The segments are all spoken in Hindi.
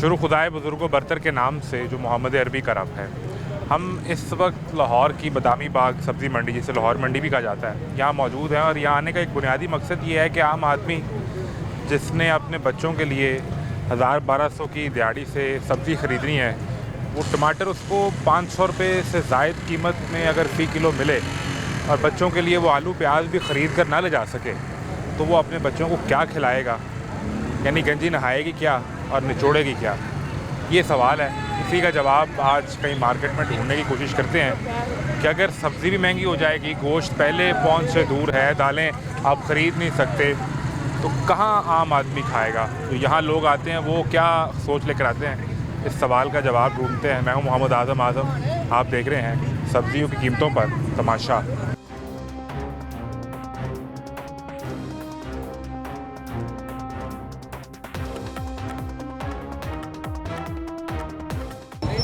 शुरू खुदाए बुज़ुर्गो बरतर के नाम से जो मोहम्मद अरबी का रब है। हम इस वक्त लाहौर की बदामी बाग सब्ज़ी मंडी, जिसे लाहौर मंडी भी कहा जाता है, यहाँ मौजूद है। और यहाँ आने का एक बुनियादी मकसद ये है कि आम आदमी जिसने अपने बच्चों के लिए 1000-1200 की दिहाड़ी से सब्ज़ी ख़रीदनी है, वो टमाटर उसको 500 रुपये से ज़ायद कीमत में अगर फ़ी किलो मिले और बच्चों के लिए वो आलू प्याज भी ख़रीद कर ना ले जा सके, तो वो अपने बच्चों को क्या खिलाएगा? यानी गंजी नहाएगी क्या और निचोड़ेगी क्या? ये सवाल है। इसी का जवाब आज कहीं मार्केट में ढूंढने की कोशिश करते हैं कि अगर सब्ज़ी भी महंगी हो जाएगी, गोश्त पहले पहुंच से दूर है, दालें आप ख़रीद नहीं सकते, तो कहाँ आम आदमी खाएगा? तो यहाँ लोग आते हैं, वो क्या सोच लेकर आते हैं, इस सवाल का जवाब ढूंढते हैं। मैं हूँ मोहम्मद आज़म। आप देख रहे हैं सब्ज़ियों की कीमतों पर तमाशा।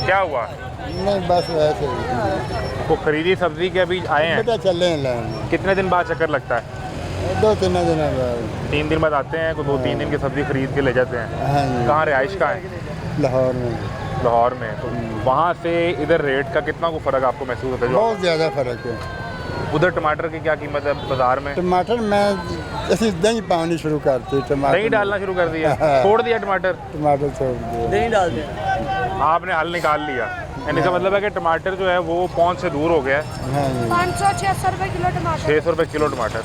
क्या हुआ? नहीं, बस वैसे ही। वो खरीदी सब्ज़ी के अभी आए हैं? बेटा चले हैं लाइन। कितने दिन बाद चक्कर लगता है? 2-3 दिन बाद। 3 दिन बाद आते हैं, 2-3 दिन की सब्ज़ी खरीद के ले जाते हैं। हाँ जी। कहाँ रिहाइश का है? लाहौर में। लाहौर में। तो वहाँ से इधर रेट का कितना को फ़र्क आपको महसूस होता है? जो बहुत ज़्यादा फ़र्क है। उधर टमाटर की क्या कीमत है बाज़ार में? टमाटर में ऐसी दही पानी शुरू करती, टमाटर दही डालना शुरू कर दिया, छोड़ दिया टमाटर छोड़ दिया, दही डाल दें। आपने हल निकाल लिया। यानी इसका मतलब है कि टमाटर जो है वो पहुँच से दूर हो गया है। हाँ जी। 500-600 रुपये किलो टमाटर। 600 रुपये किलो टमाटर।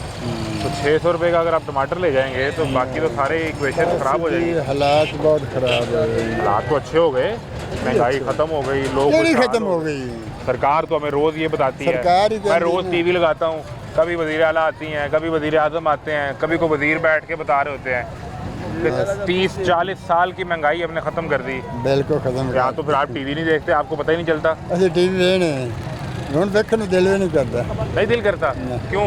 तो 600 रुपये का अगर आप टमाटर ले जाएंगे तो बाकी तो सारे इक्वेशन ख़राब हो जाएंगे। हालात बहुत ख़राब है। हालात तो अच्छे हो गए, महंगाई ख़त्म हो गई, लोग ख़त्म हो गई। सरकार तो हमें रोज़ ये बताती है। मैं रोज़ टीवी लगाता हूँ, कभी वज़ीर आला आती हैं, कभी वज़ीर आज़म आते हैं, कभी को वज़ीर बैठ के बता रहे होते हैं 30-40 साल की महंगाई हमने ख़त्म कर दी। बिल्कुल ख़त्म। यहाँ तो फिर आप टीवी नहीं देखते, आपको पता ही नहीं चलता। अच्छा, टीवी हूँ देखने दिल भी नहीं करता। नहीं दिल करता? क्यों?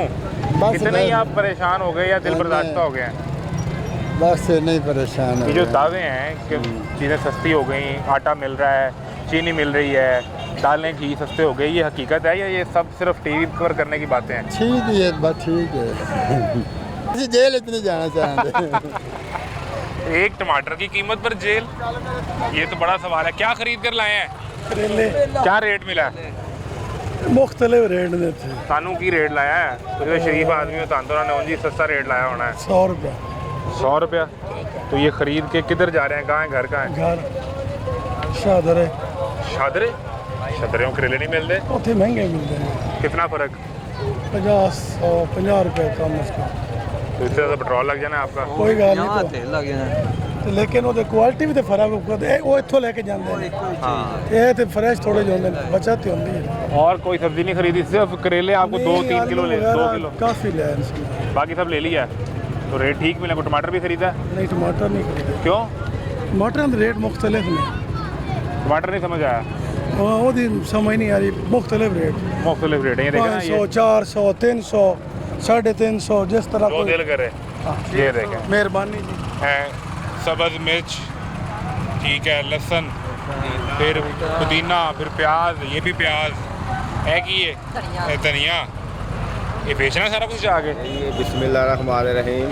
कितने ही आप परेशान हो गए या दिल बर्दाश्त हो गए हैं? बस नहीं परेशान ये जो दावे हैं कि चीज़ें सस्ती हो गई, आटा मिल रहा है, चीनी मिल रही है, दालें घी सस्ते हो गए, ये हकीकत है या ये सब सिर्फ टीवी पर करने की बातें हैं? ठीक है, बस ठीक है। जेल इतनी जाना चाहते। एक टमाटर की कीमत पर जेल, ये तो बड़ा सवाल है। क्या खरीद कर लाए हैं? करेले क्या रेट मिला है? मुख्तलिफ रेट में थे। सानू की रेट लाया है? तो शरीफ आदमी में तानतोरा ने सस्ता रेट लाया होना है। 100 रुपया। 100 रुपया? तो ये खरीद के किधर जा रहे हैं? कहाँ है? घर कहाँ है? घर शादरे। शादरे? शादरे में करेले नहीं मिलते? उतने महंगे मिलते हैं। कितना फ़र्क? 50 रुपये कम उसका। तो इससे ज़्यादा पेट्रोल लग जाना आपका। कोई गल नहीं, तो लेकिन वो क्वालिटी भी तो फर्क है। वो इत्थों लेके जाते हैं। हाँ। ये तो फ्रेश थोड़े जो बचत होती है। और कोई सब्जी नहीं खरीदी, सिर्फ करेले आपको 2-3 किलो ले? 2 किलो काफ़ी ले, बाकी सब ले लिया? तो रेट ठीक मिला? को टमाटर भी खरीदा? नहीं, टमाटर नहीं खरीदे। क्यों? टमाटर के रेट मुख्तलिफ ने। टमाटर नहीं समझ आया? वो दिन समझ नहीं आ रही। मुख्तलिफ रेट, मुख्तलिफ रेट है। ये देखें ना, 500, 400, 300, 350, जिस तरह जो दिल करे। ये देखें, मेहरबानी जी। है सब्ज़ मिर्च, ठीक है, लहसुन, फिर पुदीना, फिर प्याज, ये भी प्याज है कि ये धनिया, ये बेचना सारा कुछ आगे। ये बिस्मिल्लाहिर्रहमानिर्रहीम।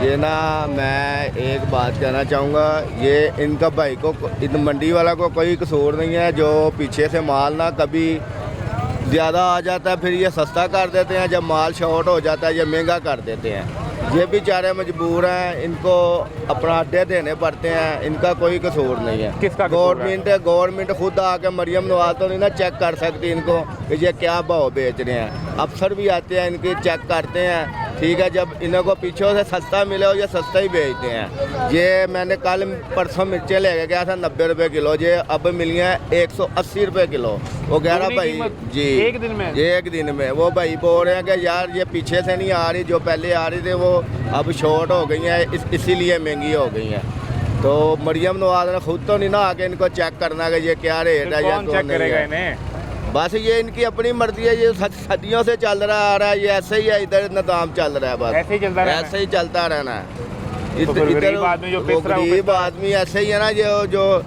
ये ना मैं एक बात कहना चाहूँगा, ये इनका भाई को, इन मंडी वाला को कोई कसूर नहीं है। जो पीछे से माल ना कभी ज़्यादा आ जाता है, फिर ये सस्ता कर देते हैं, जब माल शॉर्ट हो जाता है ये महंगा कर देते हैं। ये बेचारे मजबूर हैं, इनको अपना अड्डे देने पड़ते हैं, इनका कोई कसूर नहीं है। किसका कसूर है? गवर्नमेंट खुद आके मरियम नवाज तो नहीं ना चेक कर सकती इनको कि ये क्या भाव बेच रहे हैं। अफसर भी आते हैं, इनकी चेक करते हैं, ठीक है। जब इन्हों को पीछे से सस्ता मिले हो, ये सस्ता ही बेचते हैं। ये मैंने कल परसों मिर्चें लेके गया था 90 रुपये किलो, ये अब मिली हैं 180 रुपये किलो। वो कह रहा भाई जी एक दिन में? ये एक दिन में। वो भाई बोल रहे हैं कि यार ये पीछे से नहीं आ रही, जो पहले आ रही थी वो अब शॉर्ट हो गई हैं, इसीलिए महंगी हो गई हैं। तो मरियम नवाज ने खुद तो नहीं ना आके इनको चेक करना कि ये क्या रेट है या कौन चेक करेगा इन्हें? बस ये इनकी अपनी मर्जी है, ये सदियों से चल रहा आ रहा है, ये ऐसे ही है, इधर निज़ाम चल रहा है, बस ऐसे ही चलता रहना है? ऐसे ही चलता रहना है। तो गरीब आदमी जो पिस रहा है, गरीब आदमी ऐसे ही है ना, जो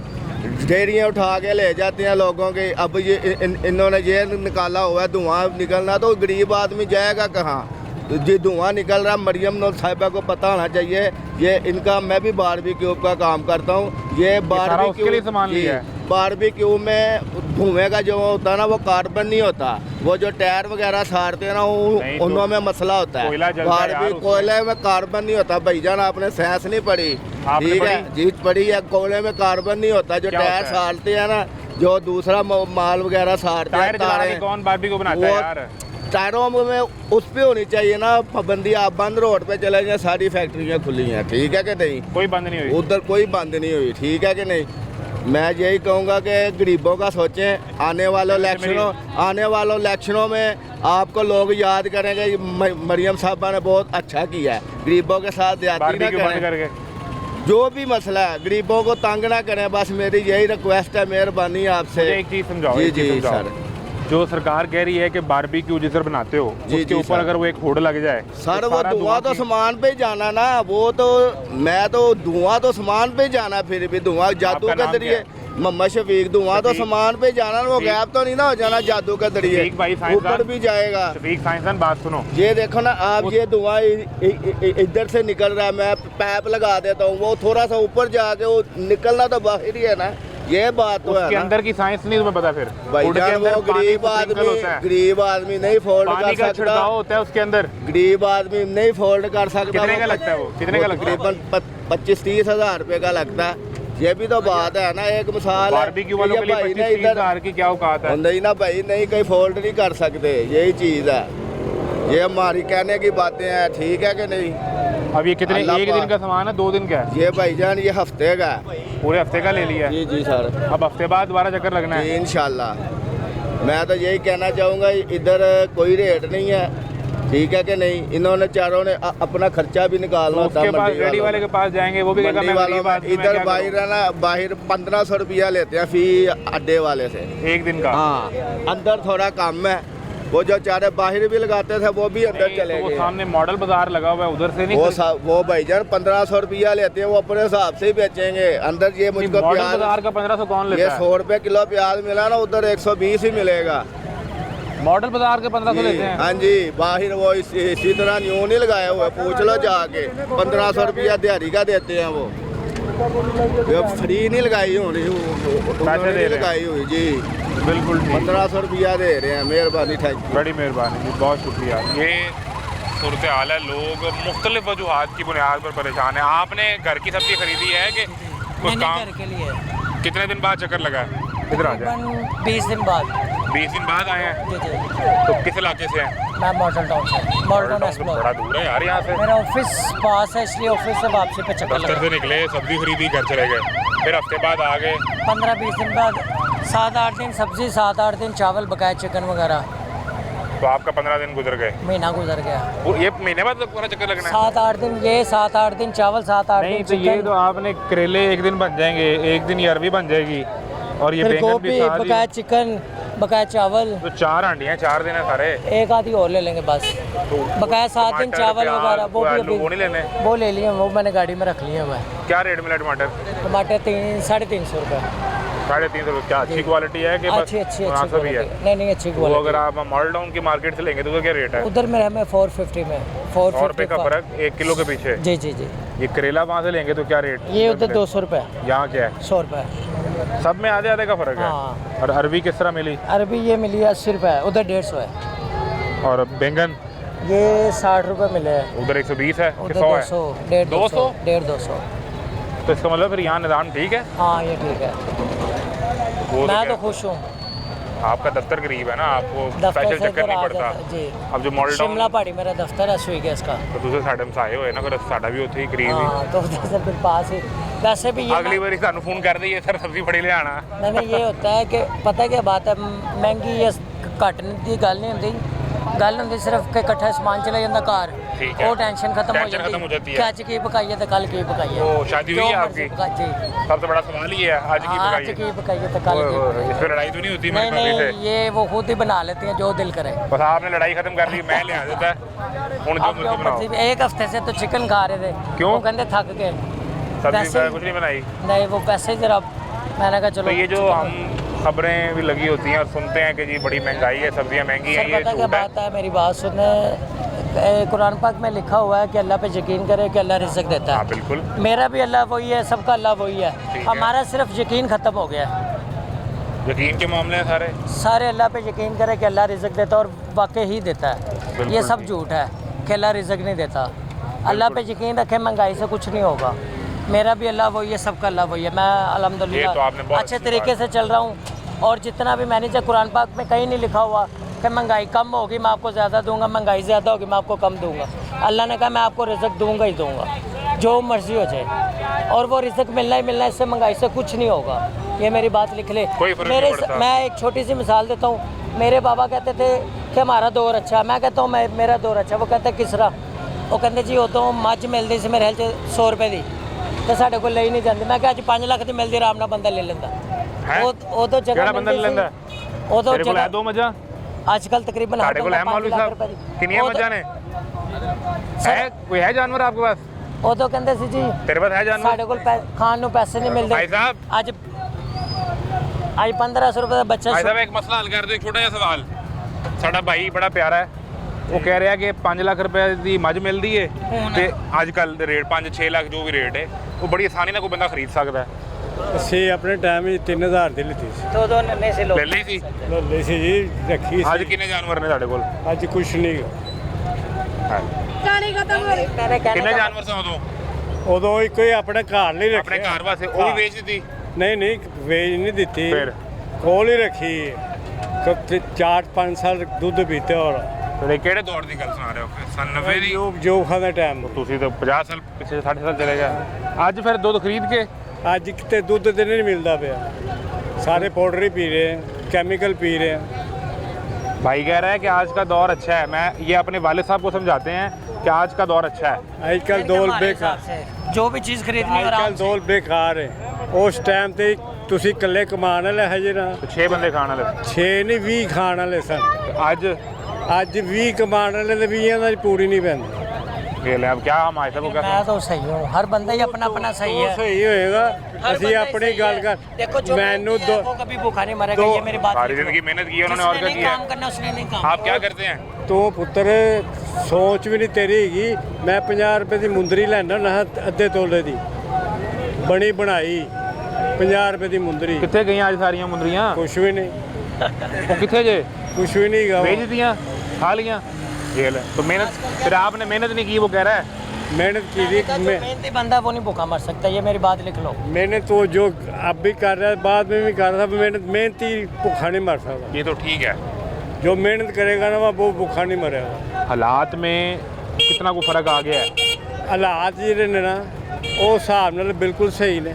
ढेरियाँ उठा के ले जाते हैं लोगों के। अब ये इन्होंने ये निकाला हुआ है धुआं निकलना, तो गरीब आदमी जाएगा कहाँ? जी धुआं निकल रहा। मरियम नवाज साहिबा को पता होना चाहिए, ये इनका, मैं भी बारबेक्यू का काम करता हूँ, ये उसके लिए सामान लिया है। बारबेक्यू में धुएं का जो होता है ना वो कार्बन नहीं होता, वो जो टायर वगैरह साड़ते हैं ना उनमें में मसला होता है। बारबेक्यू कोयले में कार्बन नहीं होता भाईजान, आपने साइंस नहीं पढ़ी, ठीक है जी पढ़ी है। कोयले में कार्बन नहीं होता, जो टायर साड़ते हैं ना, जो दूसरा माल वगैरह साड़ते हैं, कौन बारबेक्यू बनाता है यार? टायरों में उस पे होनी चाहिए ना पाबंदी। आप बंद रोड पे चले जाए, सारी फैक्ट्रियाँ खुली हैं, ठीक है कि नहीं? कोई बंद नहीं हुई उधर, कोई बंद नहीं हुई, ठीक है कि नहीं? मैं यही कहूँगा कि गरीबों का सोचें। आने वाले इलेक्शनों में आपको लोग याद करेंगे, मरियम साहबा ने बहुत अच्छा किया है, गरीबों के साथ ज्यादती ना करें। जो भी मसला है गरीबों को तंग ना करें, बस मेरी यही रिक्वेस्ट है, मेहरबानी आपसे। एक चीज़ समझाओ। जी सर, जो सरकार कह रही है कि बारबेक्यू जिस तरह बनाते हो उसके ऊपर अगर वो एक होड़ लग जाए सर, वो धुआं तो सामान पे जाना ना, वो तो मैं तो धुआं तो सामान पे जाना, फिर भी धुआं जादू के जरिए। मोहम्मद शफीक, धुआं तो सामान पे जाना, वो गैप तो नहीं ना हो जाना जादू के जरिए, ऊपर भी जाएगा। साइंसदान बात सुनो, ये देखो ना आप, ये धुआं इधर से निकल रहा है, मैं पैप लगा देता हूँ, वो थोड़ा सा ऊपर जाके वो निकलना तो बाहर ही है ना, ये बात तो है ना। अंदर की साइंस नहीं तुम्हें पता? फिर भाईजान वो गरीब आदमी नहीं फोल्ड कर सकता होता है उसके अंदर, गरीब आदमी नहीं फोल्ड कर सकता। कितने का लगता है वो? कितने का लगता है? तकरीबन 25-30 हज़ार रुपए का लगता है। ये भी तो बात है ना, एक मिसाल है। बारबेक्यू वालों के लिए 25-30 हज़ार की क्या औकात है? नहीं ना भाई, नहीं कहीं फोल्ड नहीं कर सकते, यही चीज़ है, ये हमारी कहने की बातें हैं, ठीक है कि नहीं? अब ये कितने, एक दिन का सामान है, 2 दिन का है? ये भाईजान ये हफ्ते का है। पूरे हफ्ते का ले लिया? जी सर। अब हफ्ते बाद दोबारा चक्कर लगना है इंशाल्लाह। मैं तो यही कहना चाहूँगा, इधर कोई रेट नहीं है, ठीक है कि नहीं? इन्होंने चारों ने अपना खर्चा भी निकालना होता है। रेडी वाले के पास जाएंगे, वो भी मंडी वालों में इधर बाहर है ना, बाहर 1500 रुपया लेते हैं फी अड्डे वाले से, एक दिन का। हाँ, अंदर थोड़ा कम है, वो जो चारे बाहर भी लगाते थे वो भी अंदर चले गए। वो सामने मॉडल बाजार लगा हुआ है, उधर से नहीं वो भाईजान 1500 रुपया लेते हैं, वो अपने हिसाब से ही बेचेंगे। अंदर ये मुझको प्याज बाजार का 1500 कौन लेता है? ये 100 रुपये किलो प्याज मिला ना, उधर 120 ही मिलेगा। मॉडल बाजार के 1500 लेते हैं? हाँ जी, बाहर वो इसी तरह न्यू नहीं लगाए हुए, पूछ लो जाके, 1500 रुपया दिहाड़ी का देते हैं वो, फ्री नहीं लगाई होनी, लगाई हुई जी, बिल्कुल 1500 रुपया दे रहे हैं। मेहरबानी, थैंक यू, बड़ी मेहरबानी जी, बहुत शुक्रिया। ये सूरत हाल है, लोग मुख्तलिफ वजूहात की बुनियाद पर परेशान है। आपने घर की सब्जी खरीदी है कि कुछ काम के लिए? कितने दिन बाद चक्कर लगा है? इधर आ जाए। 20 दिन बाद। 20 दिन बाद आए हैं? जी जी। तो किस इलाके से हैं? मैं मॉडल टाउन से। Model town explore. बड़ा दूर है यार यहाँ से। मेरा ऑफिस पास है, इसलिए ऑफिस से वापसी पे चक्कर लगा। दफ्तर से निकले, सब्जी खरीदी, घर चले गए, फिर हफ्ते बाद आ गए। 15-20 दिन बाद, 7-8 दिन सब्जी, 7-8 दिन चावल, बकाया चिकन वगैरह। तो आपका 15 दिन गुजर गए? महीना गुजर गया। ये महीने बाद पूरा चक्कर लगना है? 7-8 दिन ये, 7-8 दिन चावल, 7-8 दिन चिकन। ये तो आपने करेले एक दिन बन जाएंगे, एक दिन ये अरबी बन जाएगी, और ये बैंगन भी, बकाया चिकन, बकाया चावल। तो 4 हांडियाँ, 4 दिन है सारे। एक आधी और ले लेंगे बस, बकाया 7 दिन चावल वगैरह, वो भी अभी नहीं लेने, वो ले लिए, वो मैंने गाड़ी में रख लिए हुआ है। क्या रेट मिला टमाटर? टमाटर 300-350 रुपये। 350 रुपये। क्या अच्छी क्वालिटी है कि अच्छी मुनासिब ही है? नहीं अच्छी क्वालिटी। अगर आप मॉडल टाउन की मार्केट से लेंगे तो क्या रेट है? उधर में हमें 450 में, 100 रुपये का फर्क 1 किलो के पीछे। जी। ये करेला वहाँ से लेंगे तो क्या रेट? ये उधर 200 रुपये, यहाँ क्या है? 100 रुपये। सब में आधे का फर्क है। हाँ। और अरबी किस तरह मिली? अरबी ये मिली 80 रुपये, उधर 150 है। और बैंगन? ये 60 रुपये मिले हैं। उधर 120 है, उधर 100 है, 150। तो इसका मतलब फिर यहाँ निज़ाम ठीक है? हाँ ये ठीक है, मैं तो खुश हूँ। आपका दफ्तर करीब है ना, आपको दफ्तर स्पेशल से चक्कर नहीं पड़ता जी। अब जो मॉडल टाउन शिमला पहाड़ी मेरा दफ्तर है, स्वी गैस का। तो दूसरे साइड में आए हुए ना, फिर साडा भी उत्थे ही करीब ही। हाँ, तो उधर से फिर पास ही। वैसे भी ये अगली बार सानू फोन कर दइए सर सब्जी फड़ी ले आना। नहीं ये होता है कि पता क्या बात है, महंगी या घट की गल नहीं होती, गल होंदी सिर्फ कि इकट्ठा समान चला जाता घर, वो टेंशन खत्म हो जाती है। अज की पकाइए तो कल की पकाइए। वो शादी हुई है आपकी? जी। सबसे बड़ा सवाल ये है, आज की आज की पकाइए तो कल की। इसमें लड़ाई तो नहीं होती? नहीं, ये वो खुद ही बना लेती हैं जो दिल करे। बस आपने लड़ाई खत्म कर ली, मैं ले आ देता है। एक हफ्ते से तो चिकन खा रहे थे, क्यों? वो कहते थक गए, सब्जी कुछ नहीं बनाई? नहीं, वो पैसे जरा, मैंने कहा चलो। तो ये जो हम खबरें भी लगी होती हैं और सुनते हैं कि जी बड़ी महंगाई है, सब्जियां महंगी हैं, ये पता क्या बात है, मेरी बात सुने, कुरान पाक में लिखा हुआ है कि अल्लाह पे यकीन करे कि अल्लाह रिज़्क़ देता है। हाँ बिल्कुल। मेरा भी अल्लाह वही है, सबका अल्लाह वही है। है। हमारा सिर्फ यकीन ख़त्म हो गया है। यकीन के मामले हैं सारे अल्लाह पे यकीन करे कि अल्लाह रिज़्क़ देता है और वाकई ही देता है। ये सब झूठ है कि अल्लाह रिज़्क़ नहीं देता। अल्लाह पे यकीन रखे, महंगाई से कुछ नहीं होगा। मेरा भी अल्लाह वही है, सबका अल्लाह वही है। मैं ये तो आपने अल्हम्दुलिल्लाह बहुत अच्छे अच्छी तरीके बात से चल रहा हूँ। और जितना भी मैनेजर, कुरान पाक में कहीं नहीं लिखा हुआ कि महंगाई कम होगी मैं आपको ज़्यादा दूंगा, महंगाई ज़्यादा होगी मैं आपको कम दूंगा। अल्लाह ने कहा मैं आपको रिज़्क़ दूंगा ही दूंगा, जो मर्ज़ी हो जाए। और वो रिज़्क़ मिलना ही मिलना, इससे महंगाई से कुछ नहीं होगा। ये मेरी बात लिख ले। कोई फर्क नहीं पड़ता। मैं एक छोटी सी मिसाल देता हूँ। मेरे बाबा कहते थे कि हमारा दौर अच्छा है। मैं कहता हूँ मेरा दौर अच्छा। वो कहते किस तरह? वो कहते जी वो तो मੱਝ मिलती सी मेरे ख्याल 100 रुपए की, तो साढ़े को ले नहीं जाती। मैं अज 5 ਲੱਖ की मिलती, आराम नाल बंदा ले लेंदा। वो तो जगह बंदा ले लेंदा? वो तो तेरे कोल है 2 मੱਝਾਂ? आजकल तकरीबन साढ़े को मौलवी साहब कितनी मੱਝਾਂ ने? है कोई है जानवर आपके पास? वो तो कहते सी जी तेरे पास है जानवर? साढ़े को खान ਨੂੰ पैसे नहीं मिलते। भाई साहब ਅੱਜ 1500 रुपए ਦਾ ਬੱਚਾ। भाई साहब एक मसला हल कर दो, एक छोटा ਜਿਹਾ सवाल। ਸਾਡਾ ਭਾਈ ਬੜਾ ਪਿਆਰਾ ਹੈ, ਉਹ ਕਹਿ ਰਿਹਾ ਕਿ 5 ਲੱਖ ਰੁਪਏ ਦੀ ਮੱਝ ਮਿਲਦੀ ਏ ਤੇ ਅੱਜ ਕੱਲ ਦੇ ਰੇਟ 5-6 ਲੱਖ ਜੋ ਵੀ ਰੇਟ ਹੈ ਉਹ ਬੜੀ ਆਸਾਨੀ ਨਾਲ ਕੋਈ ਬੰਦਾ ਖਰੀਦ ਸਕਦਾ ਹੈ। ਅਸੀਂ ਆਪਣੇ ਟਾਈਮ ਵਿੱਚ 3000 ਦੀ ਲਿੱਤੀ ਸੀ। तो नहीं से लोग ਲੈ ਲਈ ਸੀ? ਲੈ ਸੀ ਜੀ, ਰੱਖੀ ਅੱਜ ਸੀ। ਕਿੰਨੇ ਜਾਨਵਰ ਨੇ ਤੁਹਾਡੇ ਕੋਲ? ਅੱਜ ਕੁਛ ਨਹੀਂ। कहानी खत्म हो गई। मेरे कहने ਕਿੰਨੇ का ਜਾਨਵਰ ਸਨ ਉਦੋਂ ਉਦੋਂ ਇੱਕੋ ਹੀ ਆਪਣੇ ਘਰ ਲਈ ਆਪਣੇ ਰੱਖਿਆ। ਘਰ ਵਾਸਤੇ? ਉਹ ਵੀ ਵੇਚ ਦਿੱਤੀ? ਨਹੀਂ ਨਹੀਂ, ਵੇਚ ਨਹੀਂ ਦਿੱਤੀ, ਫਿਰ? ਕੋਲ ਹੀ ਰੱਖੀ। 4-5 ਸਾਲ ਦੁੱਧ ਪੀਤੇ। ਔਰ ਤੇ ਕਿਹੜੇ ਦੌਰ ਦੀ ਗੱਲ ਸੁਣਾ ਰਹੇ ਹੋ? ਸਨ 90 ਦੀ? ਜੋ ਖਾਦਾ ਟਾਈਮ। ਤੁਸੀਂ ਤਾਂ 50 ਸਾਲ ਪਿੱਛੇ 60 ਸਾਲ ਚਲੇ ਗਏ। ਅੱਜ ਫਿਰ ਦੁੱਧ ਖਰੀਦ ਕੇ? ਅੱਜ ਕਿਤੇ ਦੁੱਧ ਤੇ ਨਹੀਂ ਮਿਲਦਾ ਪਿਆ। सारे पाउडर ही पी रहे हैं, केमिकल पी रहे हैं। भाई कह रहा है कि आज का दौर अच्छा है। मैं ये अपने वालिद साहब को समझाते हैं कि आज का दौर अच्छा है। आजकल दौर बेकार, जो भी चीज़ खरीदनी है आजकल दौर बेकार है। उस टाइम ਤੇ ਤੁਸੀਂ ਇਕੱਲੇ ਕਮਾਉਣ ਵਾਲੇ ਹਜੇ ਨਾ 6 ਬੰਦੇ ਖਾਣ ਵਾਲੇ 6 ਨਹੀਂ 20 ਖਾਣ ਵਾਲੇ ਸਨ। ਅੱਜ 20 ਕਮਾਉਣ ਵਾਲੇ ਤੇ 20 ਦਾ ਪੂਰੀ ਨਹੀਂ ਪੈਂਦੀ। ये ले अब क्या हम आए थे वो क्या? मैं तो सही हूँ, हर बंदा ही अपना अपना सही है। सही होएगा। ਅਸੀਂ ਆਪਣੀ ਗੱਲ ਕਰ। देखो जो ਮੈਨੂੰ मेहनती है, वो कभी भूखा नहीं मरेगा। ये मेरी बात सारी लिखो। जिंदगी मेहनत की है उन्होंने, और क्या जिसने नहीं किया काम है? करना उसने नहीं काम। आप क्या करते हैं? ਤੂੰ ਪੁੱਤਰ ਸੋਚ ਵੀ ਨਹੀਂ ਤੇਰੀ ਹੈਗੀ। ਮੈਂ 50 ਰੁਪਏ ਦੀ ਮੁੰਦਰੀ ਲੈਣਾ ਨਾ ਅੱਧੇ ਤੋਲੇ ਦੀ ਬਣੀ ਬਣਾਈ 50 ਰੁਪਏ ਦੀ ਮੁੰਦਰੀ। कितने गई आज सारियां मुंदरियां? ਕੁਛ ਵੀ ਨਹੀਂ, वो कितने जे ਕੁਛ ਵੀ ਨਹੀਂ ਗਾ। बेच दियां, खा लियां। ये ले तो मेहनत, फिर आपने मेहनत नहीं की वो कह रहा है। मेहनत की थी। जो मेहनती बंदा वो नहीं भूखा मर सकता। ये मेरी बात लिख लो। मेहनत तो जो अब भी कर रहा है, बाद में भी कर रहा था। मेहनती भूखा नहीं मर सकता। ये तो ठीक है। जो मेहनत करेगा ना वो भूखा नहीं मरेगा। हालात में कितना को फर्क आ गया है? हालात ਜਿਹੜੇ ਨੇ ਨਾ ਉਹ ਹਿਸਾਬ ਨਾਲ ਬਿਲਕੁਲ ਸਹੀ ਨੇ।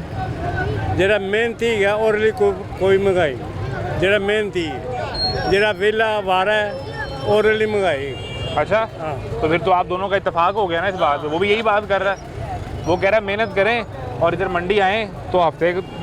ਜਿਹੜਾ ਮਿਹਨਤੀ ਹੈ ਉਹਦੇ ਲਈ ਕੋਈ ਮਹਿੰਗਾਈ ਨਹੀਂ। ਜਿਹੜਾ ਮਿਹਨਤੀ ਜਿਹੜਾ ਵਿਹਲਾ ਵਾਰਾ ਹੈ ਉਹਦੇ ਲਈ ਮਹਿੰਗਾਈ। अच्छा हाँ। तो फिर तो आप दोनों का इत्तेफाक हो गया ना इस बात पे। वो भी यही बात कर रहा है। वो कह रहा है मेहनत करें और इधर मंडी आएँ तो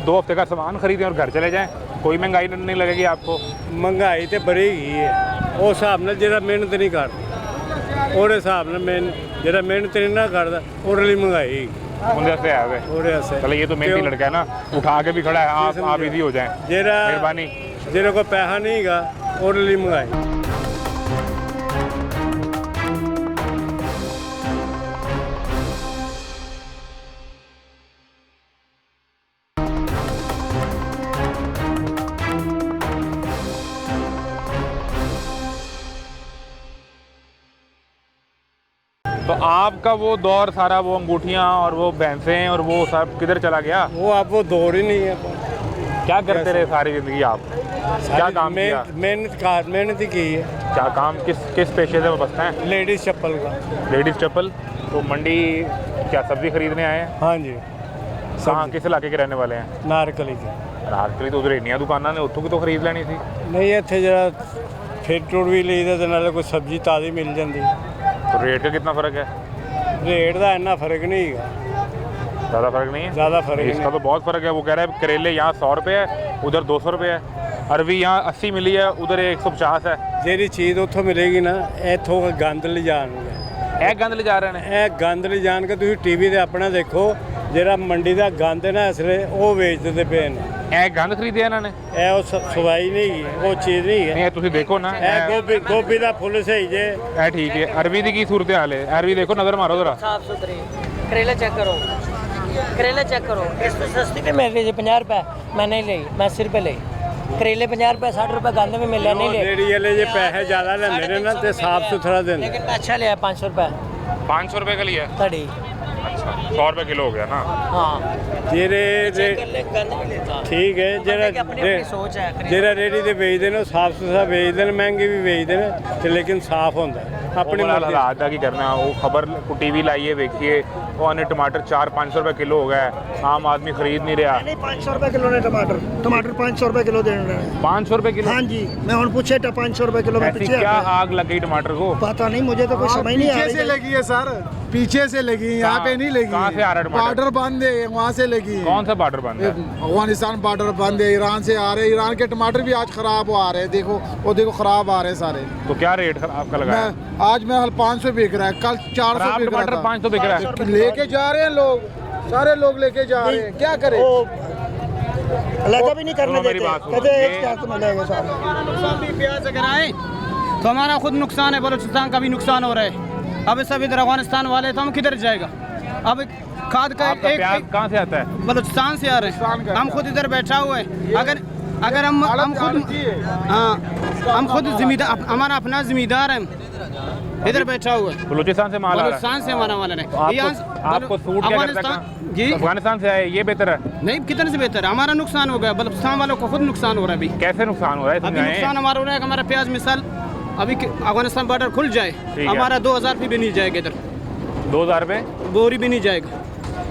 2 हफ्ते का सामान खरीदें और घर चले जाएं, कोई महंगाई नहीं लगेगी आपको। ਮਹਿੰਗਾਈ ਤੇ ਬੜੀ ਹੀ ਹੈ। ਉਸ ਹਿਸਾਬ ਨਾਲ ਜਿਹੜਾ ਮਿਹਨਤ ਨਹੀਂ ਕਰਦਾ ਉਹਦੇ ਹਿਸਾਬ ਨਾਲ ਜਿਹੜਾ ਮਿਹਨਤ ਨਹੀਂ ਨਾ ਕਰਦਾ ਉਹਦੇ ਲਈ ਮਹਿੰਗਾਈ। उनके से आए हुए ਉਹਦੇ ਵਾਸਤੇ चलो, ये तो मेहनती लड़का है ना, उठा के भी खड़ा है। आप इजी हो जाएं, ਜਿਹੜਾ मेहरबानी। ਜਿਹਦੇ ਕੋਲ ਪੈਸਾ ਨਹੀਂ ਹੈਗਾ ਉਹਦੇ ਲਈ ਮਹਿੰਗਾਈ। तो आपका वो दौर सारा, वो अंगूठियाँ और वो भैंसें और वो सब किधर चला गया? वो अब वो दौर ही नहीं है। क्या करते रहे सारी जिंदगी आप? क्या काम किया? मेहनत ही की है। क्या काम, किस पेशे से बसते हैं? लेडीज चप्पल का। लेडीज चप्पल। तो मंडी क्या सब्जी खरीदने आए हैं? हाँ जी। कहाँ, किस इलाके के रहने वाले हैं? नारकली के। नारकली तो उधर इन्नियां दुकाना ने, उत्थों की तो खरीद लेनी थी। नहीं ਇੱਥੇ जरा फिर टुर भी लईदा ਤੇ ਨਾਲੇ ਕੋਈ सब्जी ताज़ी मिल जाती। तो रेट का कितना फ़र्क है? रेट का इन्ना फर्क नहीं है। ज़्यादा फर्क नहीं है? ज़्यादा फर्क इसका तो बहुत फ़र्क है। वो कह रहा है करेले यहाँ 100 रुपये है, उधर 200 रुपये है। अरवी यहाँ 80 मिली है, उधर 150 है। ਜਿਹੜੀ ਚੀਜ਼ ਉੱਥੋਂ ਮਿਲੇਗੀ ਨਾ ਇੱਥੋਂ ਗੰਦ ਲਿਜਾਣਗੇ। ਇਹ ਗੰਦ ਲੈ ਜਾ ਰਹੇ ਨੇ। ਇਹ ਗੰਦ ਲਿਜਾਣ ਕੇ ਤੁਸੀਂ ਟੀਵੀ ਤੇ ਆਪਣਾ ਦੇਖੋ ਜਿਹੜਾ ਮੰਡੀ ਦਾ ਗੰਦ ਹੈ ਨਾ ਅਸਲੇ ਉਹ ਵੇਚਦੇ ਪਏ ਨੇ। ਇਹ ਗੰਦ ਖਰੀਦਿਆ ਇਹਨਾਂ ਨੇ? ਇਹ ਉਹ ਸਫਾਈ ਨਹੀਂ ਹੈ, ਉਹ ਚੀਜ਼ ਨਹੀਂ ਹੈ। ਨਹੀਂ, ਤੁਸੀਂ ਦੇਖੋ ਨਾ, ਇਹ ਗੋਭੀ ਦਾ ਫੁੱਲ ਸਹੀ ਜੇ। ਇਹ ਠੀਕ ਹੈ। अरबी की की सूरत हाल है? अरबी देखो, नजर मारो जरा। साफ सुथरे करेला चेक करो, करेला चेक करो। इस तो सस्ती भी मिल रही है 50 रुपए। मैं नहीं ली, मैं 80 रुपए ली। करेले 50 रुपए, 60 रुपए गंद में मिल रहा नहीं ले। रेडी वाले जे पैसे ज़्यादा लेंदे ने ना ते साफ सुथरा देंदे। लेकिन मैं अच्छा लिया 500 रुपए। 500 रुपए का लिया? तड़ी। अच्छा, 100 रुपए किलो हो गया ना? हाँ, जेरे ठीक है, जेरा रेडी ते बेचदे ने साफ सुथरा बेचदे ने, महंगे भी बेचदे ने ते लेकिन साफ होंदा है। अपनी हालात का की करना। वो खबर टीवी लाइए, देखिए वो आने टमाटर 400-500 रुपए किलो हो गया है। आम आदमी खरीद नहीं रहा। नहीं 500 रुपए किलो ने टमाटर 500 रुपए किलो दे रहे हैं। 500 रुपए किलो? हाँ जी, मैं उन पूछे 500 रुपए किलो में ऐसी पीछे क्या आग लग गई टमाटर को? पता नहीं, मुझे तो कोई समझ नहीं आ पीछे से रही। लगी है सर, पीछे से लगी, यहाँ पे नहीं लगी। कहाँ से आ रहा है टमाटर? बॉर्डर बंद है, वहाँ से लगी है। कौन सा बॉर्डर बंद है? अफगानिस्तान बॉर्डर बंद है, ईरान से आ रहे हैं। ईरान के टमाटर भी आज खराब आ रहे हैं, देखो वो देखो खराब आ रहे हैं सारे। तो क्या रेट आपका लगा है? आज मेरा हाल 500 बिक रहा है, कल 400 बिक रहा टमाटर था। 500 बिक रहा है? लेके जा रहे हैं लोग, सारे लोग लेके जा रहे हैं, क्या करें? अलग भी नहीं करने सुनो मेरी देते, बात सुनो। कहते ये- एक चार तो मिलेगा सारे। प्याज अगर आए तो हमारा खुद नुकसान है, बलूचिस्तान का भी नुकसान हो रहा है। अब सब इधर अफगानिस्तान वाले तो हम किधर जाएगा? अब खाद का आपका एक प्याज कहाँ से आता है? बलूचिस्तान से आ रहे हैं। हम खुद इधर बैठा हुआ है। अगर अगर हम खुद हम खुद जिम्मेदार, हमारा अपना जिम्मेदार है, इधर बैठा हुआ है। बलूचिस्तान से माल आ रहा है? बलूचिस्तान से हमारा माल है। तो आपको सूट क्या करता है? जी अफगानिस्तान से आए, ये बेहतर है? नहीं, कितने से बेहतर है? हमारा नुकसान हो गया, बलूचिस्तान वालों को खुद नुकसान हो रहा है अभी। कैसे नुकसान हो रहा है? अभी समझाएं। नुकसान हमारा हो रहा है कि हमारा प्याज मिसाल अभी अफगानिस्तान बॉर्डर खुल जाए, है। हमारा 2000 भी नहीं जाएगा, इधर 2000 रुपए? बोरी भी नहीं जाएगा।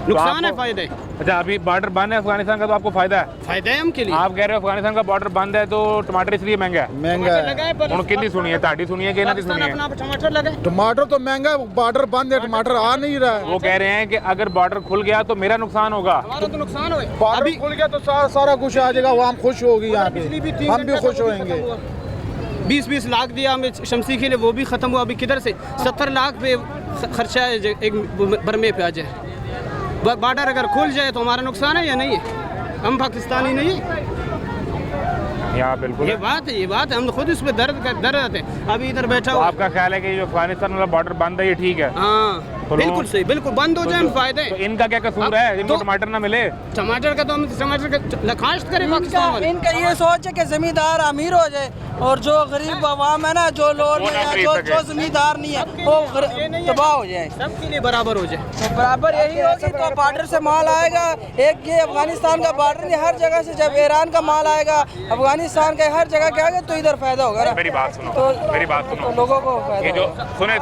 नुकसान है, आपको- फायदे अच्छा, अभी बॉर्डर बंद है अफगानिस्तान का, तो आपको फायदा है? फायदा है हम के लिए। आप कह रहे हो अफगानिस्तान का बॉर्डर बंद है तो टमाटर इसलिए महंगा है? महंगा है लगाए पर ਹੁਣ ਕਿੰਨੀ ਸੁਣੀ ਹੈ? ਤੁਹਾਡੀ ਸੁਣੀ ਹੈ ਕਿ ਇਹਨਾਂ ਦੀ पाकिस्तान सुनी है? अपना टमाटर लगाए। टमाटर तो महंगा है, बॉर्डर बंद है, टमाटर आ नहीं रहा है। वो कह रहे हैं कि अगर बॉर्डर खुल गया तो मेरा नुकसान होगा। हमारा तो नुकसान हो बॉर्डर खुल गया तो सारा कुछ आ जाएगा, वहाँ हम खुश होगी, यहाँ पे हम भी खुश होंगे। 20-20 लाख दिया हमें शमसी के लिए, वो भी खत्म हुआ। अभी किधर से 70 लाख पे खर्चा है एक बरमे पे आ जाए। बॉर्डर अगर खुल जाए तो हमारा नुकसान है या नहीं है? हम पाकिस्तानी नहीं है, यहाँ बिल्कुल ये है। बात है, ये बात है। हम खुद इस पे दर्द आते हैं। अभी इधर बैठा तो हुआ। आपका ख्याल है कि जो अफगानिस्तान वाला बॉर्डर बंद है ये ठीक है? हाँ तो बिल्कुल सही, बिल्कुल बंद हो जाए हम फायदे। तो इनका क्या कसूर है इनको तो- टमाटर ना मिले? टमाटर का तो हम टमाटर का काश्त करें पाकिस्तान वाले। इनका ये सोच है कि जमींदार अमीर हो जाए और जो गरीब आवाम है ना, जो लोन वो में ना या खरीद सके। जो जमींदार नहीं है वो तबाह हो जाए। सबके लिए बराबर हो जाए। तो बराबर यही होगी तो बॉर्डर से माल आएगा। एक ये अफगानिस्तान का बॉर्डर नहीं, हर जगह से जब ईरान का माल आएगा, अफगानिस्तान का हर जगह के आएगा तो इधर फायदा होगा ना। मेरी बात सुनो, तो मेरी बात सुनो। तो लोगों को ये फायदा जो होगा। सुने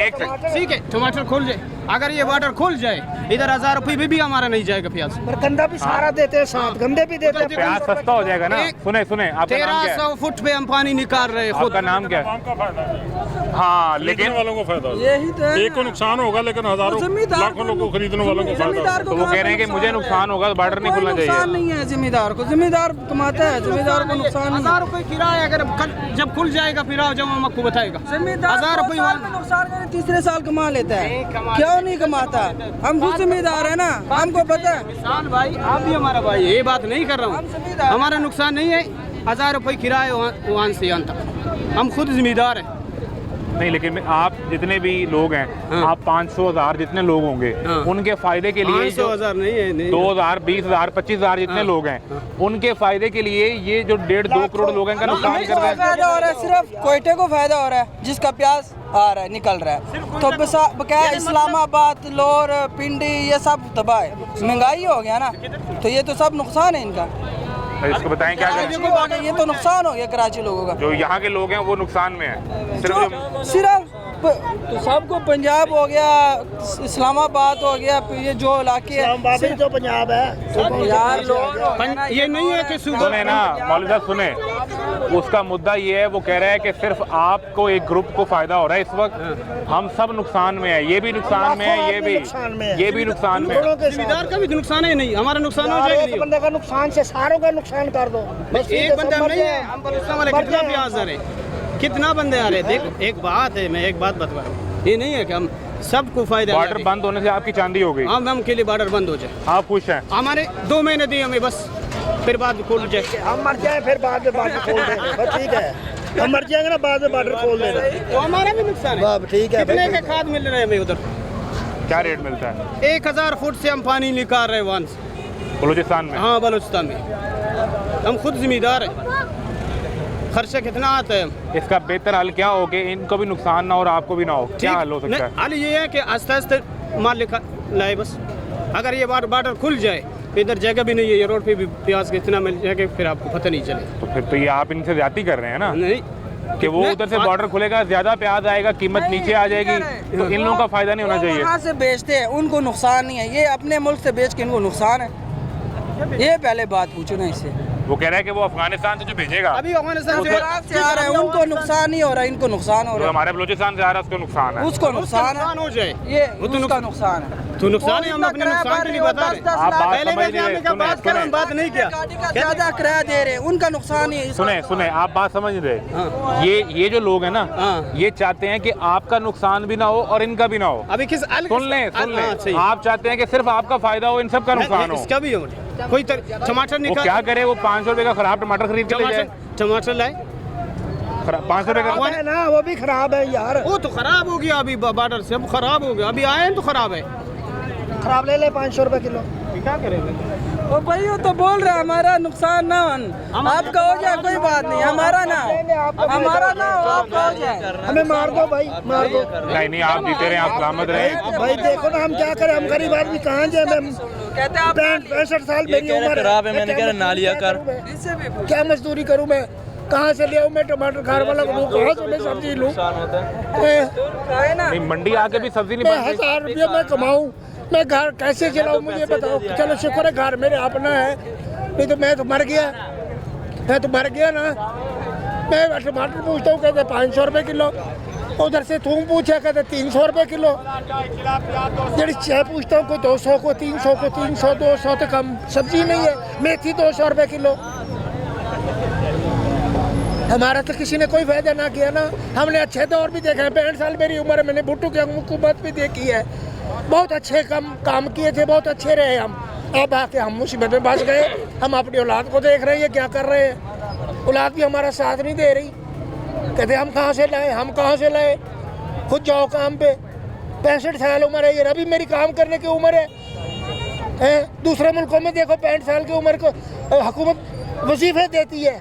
एक सेकंड, ठीक है, टमाटर खुल जाए। अगर ये बॉर्डर खुल जाए, इधर 1000 रुपये भी हमारा नहीं जाएगा प्याज। पर गंदा भी सारा देते हैं साथ, गंदे भी देते हैं। प्याज सस्ता हो जाएगा ना? एक- सुने सुने, आपका नाम क्या है? 1300 फुट पे हम पानी निकाल रहे हैं खुद। आपका नाम क्या है? हाँ, लेकिन वालों को फायदा होगा। यही तो है एक को नुकसान होगा लेकिन हजारों जमींदार लाखों लोगों को खरीदने वालों को फायदा जमींदार होगा। तो वो कह रहे हैं कि मुझे नुकसान होगा तो बॉर्डर नहीं कोई खुलना नुकसान चाहिए। नहीं है जिम्मेदार को, जिम्मेदार कमाता है, जिम्मेदार को नुकसान नहीं 1000 है। रुपये किराया अगर जब खुल जाएगा फिर आओ, जब हम आपको बताएगा। जिम्मेदार 1000 2 रुपये साल में नुकसान करे, तीसरे साल कमा लेता है। क्यों नहीं कमाता? हम खुद जिम्मेदार है ना, हमको पता है। किसान भाई, आप भी हमारा भाई, ये बात नहीं कर रहा हम हूँ। जिम्मेदार हमारा नुकसान नहीं है। 1000 रुपये किराया वहाँ से यहाँ तक, हम खुद जिम्मेदार हैं। नहीं, लेकिन आप जितने भी लोग हैं, हाँ। आप 500,000 जितने लोग होंगे, हाँ। उनके फायदे के लिए 500,000 नहीं है, नहीं। 2000, 20,000, 25,000 जितने हाँ। लोग हैं, उनके फायदे के लिए ये जो 1.5-2 करोड़ लोग हैं इनका नुकसान कर रहे हैं। फायदा हो रहा है, सिर्फ कोयटे को फायदा हो रहा है जिसका प्याज आ रहा है, निकल रहा है। तो बकाया इस्लामाबाद, लोर, पिंडी ये सब तबाह है, महंगाई हो गया ना, तो ये तो सब नुकसान है इनका। इसको बताएं क्या करें? ये तो नुकसान हो गया कराची लोगों का। जो यहाँ के लोग हैं वो नुकसान में है। सिर्फ तो सबको पंजाब हो गया, इस्लामाबाद हो गया, फिर ये जो इलाके इस्लामाबाद भी तो पंजाब है। तो यार लोग ये नहीं है कि सुने ना मौलवी साहब, सुने, उसका मुद्दा ये है, वो कह रहा है कि सिर्फ आपको एक ग्रुप को फायदा हो रहा है इस वक्त, हम सब नुकसान में है, ये भी नुकसान में है, ये भी नुकसान में है। जिम्मेदार का भी नुकसान है, नहीं हमारा नुकसान हो जाएगा। एक बंदे का नुकसान से सारों का नुकसान कर दो। बस एक बंदा नहीं है, हम बलूचिस्तान वाले कितना प्याज आ रहे, कितना बंदे आ रहे। देखो एक बात है, मैं एक बात बता रहा हूँ, ये नहीं है कि हम सबको फायदा बॉर्डर बंद होने से आपकी चांदी हो गई। हम के लिए बॉर्डर बंद हो जाए, आप खुश हैं? हमारे 2 महीने दिए हमें बस, फिर बाद खोल जाए। हम मर जाए फिर बाद में बॉर्डर खोल देंगे, बस ठीक है। हम मर जाएंगे ना बाद में बॉर्डर खोल देना, तो हमारा भी नुकसान है। ठीक है। कितने का खाद मिल रहा है हमें उधर? क्या रेट मिलता है? 1000 फुट से हम पानी निकाल रहे हैं वहाँ से, बलूचिस्तान में। हाँ बलूचिस्तान में। हम खुद जिम्मेदार हैं, खर्चा कितना आता है। इसका बेहतर हल क्या हो कि इनको भी नुकसान ना हो और आपको भी ना हो, क्या हल हो सकता है? हल ये है कि आस्ते आस्ते माल लिखा लाए बस। अगर ये बॉर्डर खुल जाए, इधर जगह भी नहीं है, ये रोड पे भी प्याज कितना मिल जाएगा फिर आपको पता नहीं चले। तो फिर तो ये आप इनसे ज्यादा कर रहे हैं ना? नहीं कि वो उधर से बॉर्डर खुलेगा, ज्यादा प्याज आएगा, कीमत नीचे आ जाएगी, तो इन लोगों का फायदा नहीं होना चाहिए। वहाँ से बेचते हैं, उनको नुकसान नहीं है, ये अपने मुल्क से बेच के इनको नुकसान है। ये पहले बात पूछो ना इससे। वो कह रहा है कि वो अफगानिस्तान से जो भेजेगा, अभी अफगानिस्तान से आ रहा है, उनको नुकसान नहीं हो रहा, इनको नुकसान हो रहा है। हमारे बलूचिस्तान से आ रहा है उसको नुकसान है, उसको नुकसान हो जाए, ये उसका नुकसान है। तो नुकसान है, हम अपने नुकसान के लिए बता रहे हैं। आप बात पहले समझ भी हमने बात करें, हम बात नहीं किया। ज्यादा किराया दे रहे हैं, उनका नुकसान ही है। सुने आप बात समझ रहे। ये जो लोग हैं ना, ये चाहते हैं कि आपका नुकसान भी ना हो और इनका भी ना हो। अभी किस सुन लें, आप चाहते हैं कि सिर्फ आपका फायदा हो, इन सब का नुकसान हो। इसका भी हो। कोई टमाटर वो क्या करे, वो 500 रुपए का खराब टमाटर खरीद के ले जाए। टमाटर लाए 500 रुपए का है ना, वो भी खराब है यार। वो तो खराब हो गया, अभी बॉर्डर से अब खराब हो गया, अभी आए हैं तो खराब है। खराब ले ले 500 रुपए किलो। क्या करेंगे? वो भाई वो तो बोल रहे हैं हमारा नुकसान ना हो, आपका हो जाए कोई बात नहीं, हमारा ना हो, हमारा ना हो, आपका हो जाए। हमें मार दो भाई, मार दो। नहीं आप जीते रहे, आप सलामत रहे। भाई देखो ना हम क्या करें, हम गरीब आदमी कहाँ जाए। मैं 65 साल मेरी उम्र है, मैंने कह ना लिया कर, क्या मजदूरी करूँ मैं? कहाँ से ले आऊँ मैं टमाटर? घर वाला को कहाँ से मैं सब्जी लूँ? मंडी आके भी सब्जी नहीं मैं 1000 रुपया मैं कमाऊँ, मैं घर कैसे चलाऊँ मुझे बताओ। चलो शुक्र है घर मेरे अपना है, नहीं तो मैं तो मर गया, मैं तो मर गया ना। मैं टमाटर पूछता हूँ, कहते 500 रुपये किलो। उधर से थूम पूछा, कहते 300 रुपये किलो। जड़ी चाय पूछता हूँ, कोई 200 को 300 को 300 200 तो कम सब्जी नहीं है। मेथी 200 रुपये किलो। हमारा तो किसी ने कोई फायदा ना किया ना। हमने अच्छे दौर भी देखे हैं, 65 साल मेरी उम्र है, मैंने भुट्टो की हुकूमत भी देखी है, बहुत अच्छे काम किए थे, बहुत अच्छे रहे हम। अब आके हम मुसीबत में फंस गए। हम अपनी औलाद को देख रहे हैं क्या कर रहे हैं, औलाद भी हमारा साथ नहीं दे रही। कहते हम कहाँ से लाए, हम कहाँ से लाए, खुद जाओ काम पे। 65 साल उम्र है, ये अभी मेरी काम करने की उम्र है। दूसरे मुल्कों में देखो 65 साल की उम्र को हुकूमत वजीफे देती है,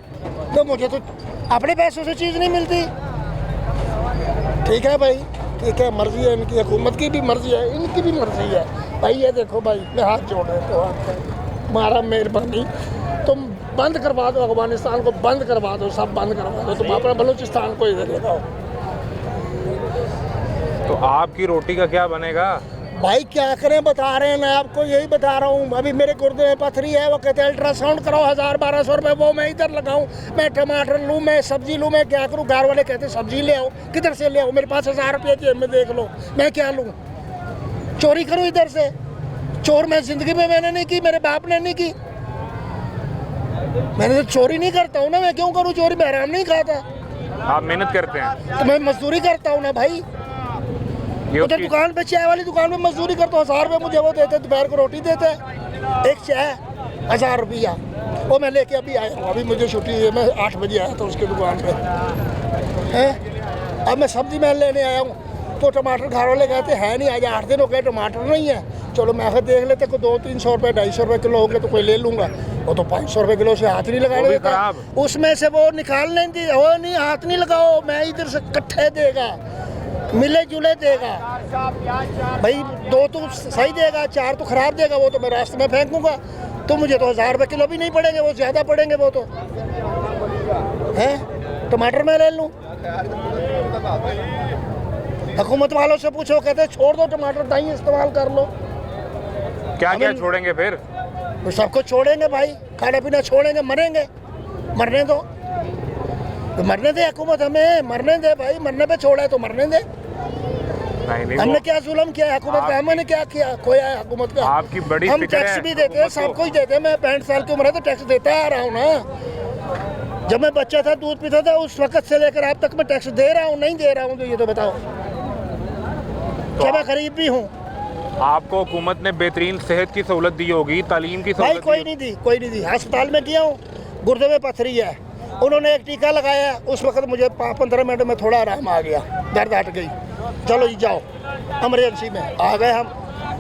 तो मुझे तो अपने पैसों से चीज़ नहीं मिलती। ठीक है भाई, ठीक है, मर्जी है इनकी, हुकूमत की भी मर्जी है, इनकी भी मर्जी है भाई। ये देखो भाई, मैं हाथ जोड़ रहे तो हमारा मेहरबानी, तुम बंद करवा दो, अफगानिस्तान को बंद करवा दो, सब बंद करवा दो, तुम अपना बलूचिस्तान को इधर लगाओ। तो आपकी रोटी का क्या बनेगा भाई? क्या करें, बता रहे हैं, मैं आपको यही बता रहा हूँ। अभी मेरे गुर्दे में पथरी है, वो कहते हैं अल्ट्रासाउंड कराओ, 1000-1200 रुपये, वो मैं इधर लगाऊँ, मैं टमाटर लूँ, मैं सब्जी लूँ, मैं क्या करूँ? घर वाले कहते सब्जी ले आओ, किधर से ले आओ? मेरे पास 1000 रुपये जेब में, देख लो मैं क्या लूँ? चोरी करूँ इधर से? चोर मैं जिंदगी में मैंने नहीं की, मेरे बाप ने नहीं की। मैंने तो चोरी नहीं करता हूँ ना, मैं क्यों करूँ चोरी? मैं हराम नहीं खाता। आप मेहनत करते हैं? तो मैं मजदूरी करता हूँ ना भाई। उधर दुकान पे, चाय वाली दुकान पे मजदूरी करता हूँ, 1000 रुपये मुझे वो देते, दोपहर को रोटी देते, एक चाय 1000 रुपया, वो मैं लेके अभी आया हूँ। अभी मुझे छुट्टी है, मैं 8 बजे आया था उसकी दुकान पे है। अब मैं सब्जी मैं लेने आया हूँ, तो टमाटर घर वाले कहते हैं नहीं, आज 8 दिन हो गए टमाटर नहीं है। चलो मैं फिर देख लेते, कोई 200-300 रुपये 250 रुपये किलो हो गए तो कोई ले लूँगा। वो तो 500 रुपये किलो से हाथ नहीं लगाने देता, उसमें से वो निकाल लेंगे। वो नहीं, हाथ नहीं लगाओ, मैं इधर से इकट्ठे देगा, मिले जुले देगा भाई। 2 तो सही देगा, 4 तो खराब देगा, वो तो मैं रास्ते में फेंकूंगा। तो मुझे तो 1000 रुपये किलो भी नहीं पड़ेंगे, वो ज़्यादा पड़ेंगे वो तो है। टमाटर मैं ले लूँ, हुकूमत वालों से पूछो, कहते छोड़ दो टमाटर, दही इस्तेमाल कर लो। क्या क्या छोड़ेंगे फिर? तो सब कुछ छोड़ेंगे भाई, खाना पीना छोड़ेंगे, मरेंगे, मरने दो तो मरने दे हुकूमत, हमें मरने दे भाई, मरने पे छोड़ा है तो मरने दे। नहीं, हमने क्या जुल्म किया है हुकूमत का? हमने क्या किया? खोया है हुकूमत का? आपकी बड़ी हम टैक्स भी देते हैं, सब कुछ देते हैं। मैं 65 साल की उम्र है तो टैक्स देता आ रहा हूँ ना। जब मैं बच्चा था, दूध पीता था, उस वक्त से लेकर अब तक मैं टैक्स दे रहा हूँ, नहीं दे रहा हूँ? तो ये तो बताओ, क्या मैं गरीब भी हूँ? आपको हुकूमत ने बेहतरीन सेहत की सहूलत दी होगी, तालीम की भाई सहूलत कोई नहीं दी, कोई नहीं दी। अस्पताल में गया हूँ, गुर्दे में पथरी है, उन्होंने एक टीका लगाया, उस वक्त मुझे 15 मिनट में थोड़ा आराम आ गया, दर्द हट गई। चलो जी जाओ, इमरजेंसी में आ गए हम।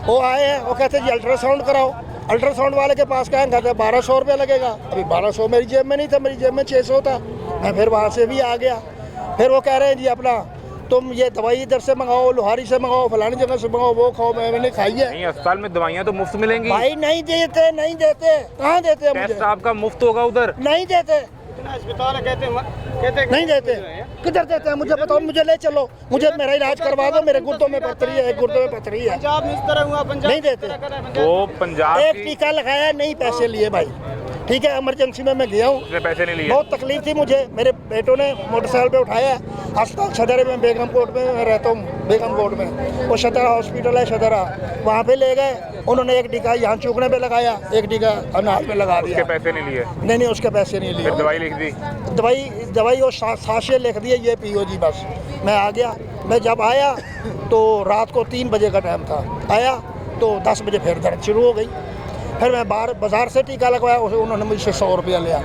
वो आए हैं, वो कहते जी अल्ट्रासाउंड कराओ। अल्ट्रासाउंड वाले के पास गए, कहते 1200 रुपये लगेगा। अभी 1200 मेरी जेब में नहीं था, मेरी जेब में 600 था। मैं फिर वहाँ से भी आ गया। फिर वो कह रहे हैं जी अपना तुम ये दवाई इधर से मंगाओ, लोहारी से मंगाओ, फलानी जगह से मंगाओ, वो खाओ। मैंने खाई है। नहीं, अस्पताल में दवाइयाँ तो मुफ्त मिलेंगी भाई नहीं देते, नहीं देते। कहाँ देते हैं मुझे? टेस्ट आपका मुफ्त होगा उधर? नहीं देते, अस्पताल कहते नहीं देते। किधर देते हैं मुझे बताओ, मुझे ले चलो, मुझे मेरा इलाज करवा दो। मेरे गुर्दों में पथरी है, एक गुर्दे में पथरी है। पंजाब में इस तरह हुआ, पंजाब नहीं देते। वो पंजाब एक टीका लगाया, नहीं पैसे लिए भाई। ठीक है, इमरजेंसी में मैं गया हूँ, उसने पैसे नहीं लिए। बहुत तकलीफ थी मुझे। मेरे बेटों ने मोटरसाइकिल पे उठाया, अस्पताल सदर में, बेगम कोट में मैं रहता हूँ, बेगम कोट में। वो शदरा हॉस्पिटल है, शदरा, वहाँ पे ले गए। उन्होंने एक टीका यहाँ चूकने पे लगाया, एक टीका अनाज में लगा दिया। उसके पैसे नहीं लिए? नहीं, उसके पैसे नहीं लिए। फिर दवाई लिख दी? दवाई वो साशे लिख दिए, ये पियो जी बस। मैं आ गया। मैं जब आया तो रात को 3 बजे का टाइम था। आया तो 10 बजे फिर दर्द शुरू हो गई। फिर मैं बाज़ार से टीका लगवाया, उसे उन्होंने मुझसे 100 रुपया लिया।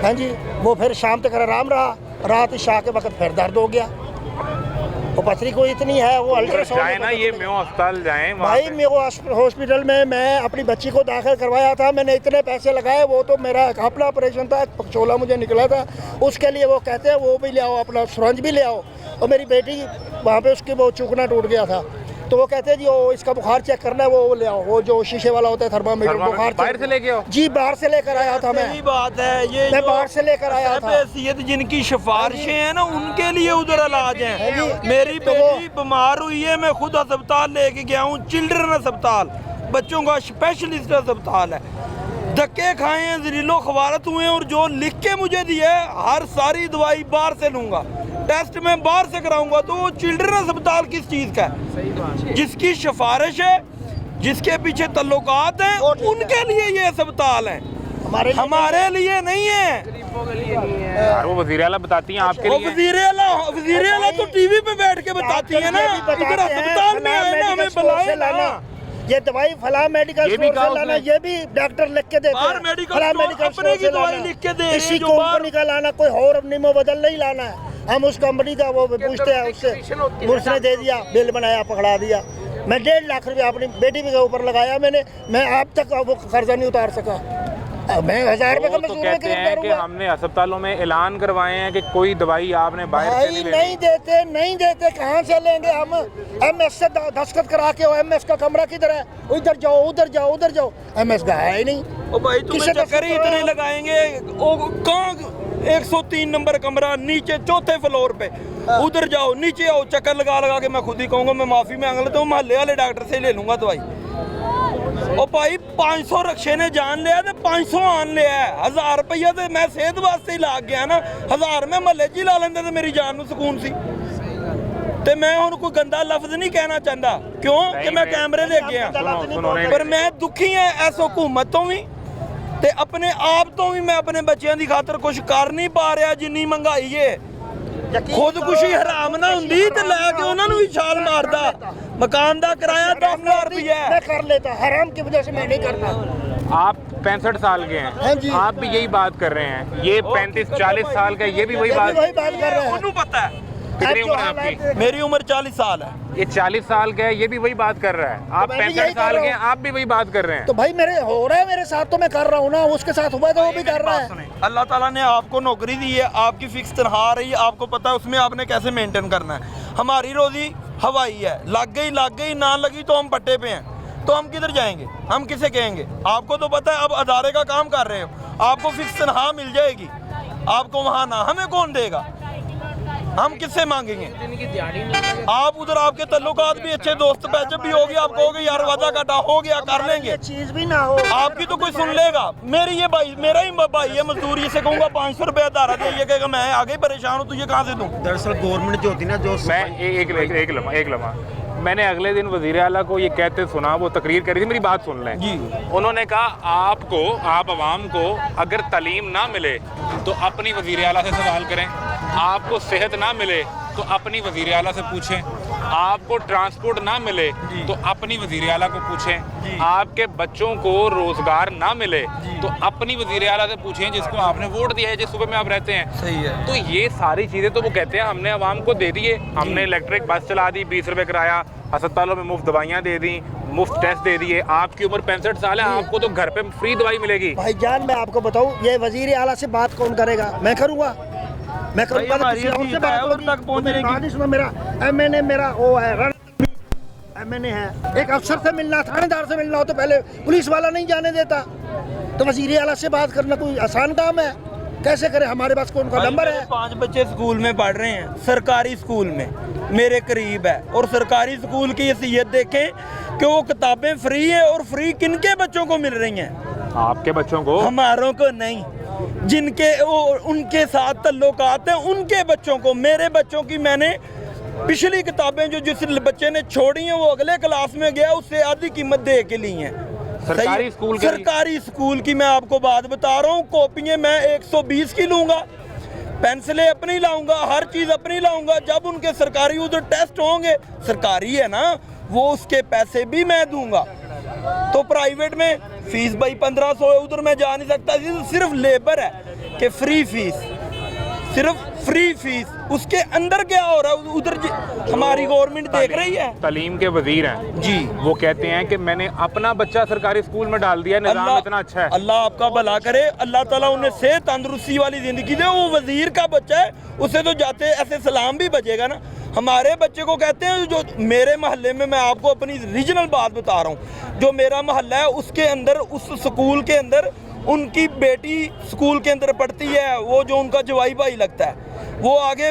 हाँ जी, वो फिर शाम तक आराम रहा। रात इशा के वक्त फिर दर्द हो गया। वो पथरी को इतनी है, वो अल्ट्रासाउंड जाए ना, ये म्यो अस्पताल जाएं भाई। म्यो हॉस्पिटल में मैं अपनी बच्ची को दाखिल करवाया था, मैंने इतने पैसे लगाए। वो तो मेरा अपना ऑपरेशन था, पकचोला मुझे निकला था, उसके लिए वो कहते हैं वो भी ले आओ, अपना सुरंज भी ले आओ। और मेरी बेटी वहाँ पे उसकी वो चूकना टूट गया था, तो वो कहते हैं जी वो इसका बुखार चेक करना है, वो ले आओ, वो जो शीशे वाला होता है थर्मामीटर, बुखार बाहर से लेके आओ। जी बाहर से लेकर आया था मैं। सही बात है, ये मैं बाहर से लेकर आया था। हैसियत जिनकी सिफारिशें हैं ना, उनके लिए उधर इलाज है। मेरी बेटी बीमार हुई है, मैं खुद अस्पताल लेके गया हूँ, चिल्ड्रन अस्पताल, बच्चों का स्पेशलिस्ट अस्पताल है। धक्के खाए हैं, जरीलो खवारत हुए हैं, और जो लिख के मुझे दिया है, हर सारी दवाई बाहर से लूँगा, टेस्ट में बाहर से कराऊंगा। तो वो चिल्ड्रन अस्पताल किस चीज़ का है? जिसकी सिफारिश है, जिसके पीछे तल्लुकात हैं, उनके लिए ये अस्पताल है, हमारे लिए नहीं है। वो वज़ीर आला बताती हैं आपके लिए। वज़ीर आला तो टीवी पे बैठ के बताती है ना, इधर अस्पताल में आए ना, हमें बुलाए ना। ये दवाई फला मेडिकल स्टोर से लाना, ये भी डॉक्टर लिख के देते हैं। फला मेडिकल स्टोर से दवाई लिख के दे, इसी कंपनी का लाना, कोई और निमो बदल नहीं लाना है। हम उस कंपनी का वो पूछते हैं उससे, उसने दे दिया, बिल बनाया, पकड़ा दिया। मैं 1.5 लाख रुपया अपनी बेटी के ऊपर लगाया मैंने, मैं अब तक वो कर्जा नहीं उतार सका। मैं 1000 रुपये का तो कहते हैं कि हमने अस्पतालों में ऐलान करवाए हैं कि कोई दवाई आपने बाहर से नहीं देते, नहीं देते। कहाँ से लेंगे हम? MS से दस्तखत करा के, MS का कमरा किधर है? उधर जाओ, उधर जाओ, उधर जाओ। MS का है ही नहीं। ओ भाई तुम्हें चक्कर ही इतने लगाएंगे। ओ कहाँ 103 नंबर कमरा, नीचे 4थे फ्लोर पे, उधर जाओ, नीचे आओ, चक्कर लगा लगा के मैं खुद ही कहूँगा मैं माफ़ी मांग लेता हूँ, मोहल्ले वाले डॉक्टर से ले लूँगा दवाई। ओ भाई 500 रक्षे ने जान लिया तो 500 आन लिया है। 1000 रुपया तो मैं सेहत वास्ते ही लाग गया ना, 1000 में महल्ले च ही ला लेंदे तो मेरी जान नूं सुकून सी। ते मैं हुण कोई गंदा लफ्ज नहीं कहना चाहता, क्यों कि मैं कैमरे दे गया, पर मैं दुखी हां इस हुकूमत तो भी ते अपने आप तो भी। मैं अपने बच्चों की खातर कुछ कर नहीं पा रहा, जिन्नी महंगाई है। खुदकुशी हराम ना हुंदी ते लैके उन्हां नूं भी छाल मारदा। मकान का किराया 10,000 रुपया है, मैं कर लेता, हराम की वजह से मैं नहीं करता। आप 65 साल के हैं, आप भी यही बात कर रहे हैं। ये 35-40 साल का, ये भी वही बात कर रहे हैं। उन्हें पता है कितनी उम्र है आपकी? मेरी उम्र 40 साल है। ये 40 साल का है, ये भी वही बात कर रहा है। आप 65 साल के हैं, आप भी वही बात कर रहे हैं। तो भाई मेरे हो रहा है, मेरे साथ तो मैं कर रहा हूँ ना, उसके साथ हुआ तो वो भी कर रहा है। अल्लाह ताला ने आपको नौकरी दी है, आपकी फिक्स तनख्वाह आ रही है, आपको पता है उसमें आपने कैसे मेंटेन करना है। हमारी रोजी हवाई है, लग गई ना लगी तो हम पट्टे पे हैं, तो हम किधर जाएंगे? हम किसे कहेंगे? आपको तो पता है, अब अदारे का काम कर रहे हो, आपको फिक्स तनख्वाह मिल जाएगी, आपको वहाँ ना, हमें कौन देगा? हम किससे मांगेंगे? आप उधर आपके तल्लुकात भी अच्छे, दोस्त जब भी होगी आप कहोगे यार वादा काटा हो गया, कर लेंगे, चीज भी ना हो, आपकी तो कोई सुन लेगा। मेरी ये भाई, मेरा ही भाई है मजदूर, इसे कहूँगा 500 रुपया धारा दे, ये कहेगा मैं आगे परेशान हूँ, तुझे कहाँ से दूँ? दरअसल गवर्नमेंट जो होती ना, जो मैं एक लम्हा मैंने अगले दिन वज़ीर आला को ये कहते सुना, वो तकरीर कर रही थी, मेरी बात सुन लें जी। उन्होंने कहा आप अवाम को अगर तालीम ना मिले तो अपनी वज़ीर आला से सवाल करें, आपको सेहत ना मिले तो अपनी वज़ीर आला से पूछें, आपको ट्रांसपोर्ट ना मिले तो अपनी वजीर आला को पूछें, आपके बच्चों को रोजगार ना मिले तो अपनी वजीर आला से पूछें जिसको आपने वोट दिया है, जिस सूबे में आप रहते हैं। सही है। तो ये सारी चीज़ें तो वो कहते हैं हमने आवाम को दे दिए, हमने इलेक्ट्रिक बस चला दी, 20 रुपये किराया, अस्पतालों में मुफ्त दवाइयाँ दे दी, मुफ्त टेस्ट दे दिए। आपकी उम्र 65 साल है, आपको तो घर पे फ्री दवाई मिलेगी। भाईजान मैं आपको बताऊं, ये वजीर आला से बात कौन करेगा? मैं करूंगा, मैं करूंगा तो किसी और से बात होगी। मेरा MNA मेरा वो है, MNA है। एक अफसर से मिलना, थानेदार से मिलना हो तो पहले पुलिस वाला नहीं जाने देता, तो वजीर आला से बात करना कोई आसान काम है? कैसे करें? हमारे पास कौन का नंबर है? 5 बच्चे स्कूल में पढ़ रहे हैं, सरकारी स्कूल में, मेरे करीब है। और सरकारी स्कूल की हैसियत देखें कि वो किताबें फ्री है, और फ्री किनके बच्चों को मिल रही हैं? आपके बच्चों को, हमारों को नहीं। जिनके वो उनके साथ ताल्लुकात हैं उनके बच्चों को। मेरे बच्चों की मैंने पिछली किताबें जो जिस बच्चे ने छोड़ी हैं वो अगले क्लास में गया, उससे आधी कीमत दे के ली हैं। सरकारी स्कूल, सरकारी स्कूल की मैं आपको बात बता रहा हूँ। कॉपियाँ मैं 120 की लूँगा, पेंसिलें अपनी लाऊंगा, हर चीज़ अपनी लाऊंगा। जब उनके सरकारी उधर टेस्ट होंगे, सरकारी है ना, वो उसके पैसे भी मैं दूंगा। तो प्राइवेट में फीस भाई 1500 है, उधर मैं जा नहीं सकता। सिर्फ लेबर है कि फ्री फीस, सिर्फ फ्री फीस। उसके अंदर क्या हो रहा है उधर हमारी गवर्नमेंट देख रही है। तालीम के वजीर हैं जी, वो कहते हैं कि मैंने अपना बच्चा सरकारी स्कूल में डाल दिया, निज़ाम इतना अच्छा है। अल्लाह आपका भला करे, अल्लाह ताला उन्हें सेहत तंदुरुस्ती वाली ज़िंदगी दे। वो वजीर का बच्चा है, उसे तो जाते ऐसे सलाम भी बजेगा ना। हमारे बच्चे को कहते हैं, जो मेरे मोहल्ले में, मैं आपको अपनी रीजनल बात बता रहा हूँ, जो मेरा मोहल्ला है उसके अंदर, उस स्कूल के अंदर उनकी बेटी स्कूल के अंदर पढ़ती है। वो जो उनका जवाई भाई लगता है, वो आगे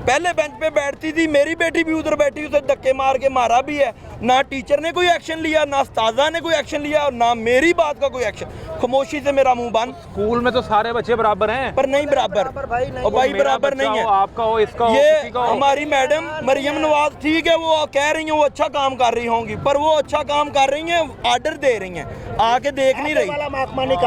पहले बेंच पे बैठती थी। मेरी बेटी भी उधर बैठी, उसे धक्के मार के मारा भी है। ना टीचर ने कोई एक्शन लिया, ना उस्तादा ने कोई एक्शन लिया, और ना मेरी बात का कोई एक्शन। खामोशी से मेरा मुंह बंद। स्कूल में तो सारे बच्चे बराबर हैं, पर नहीं बराबर, और भाई बराबर नहीं है। आपका हो, इसका हो, ये किसी का हो। हमारी मैडम मरियम नवाज ठीक है, वो कह रही हैं वो अच्छा काम कर रही होंगी, पर वो अच्छा काम कर रही हैं, आर्डर दे रही हैं, आके देख नहीं रही।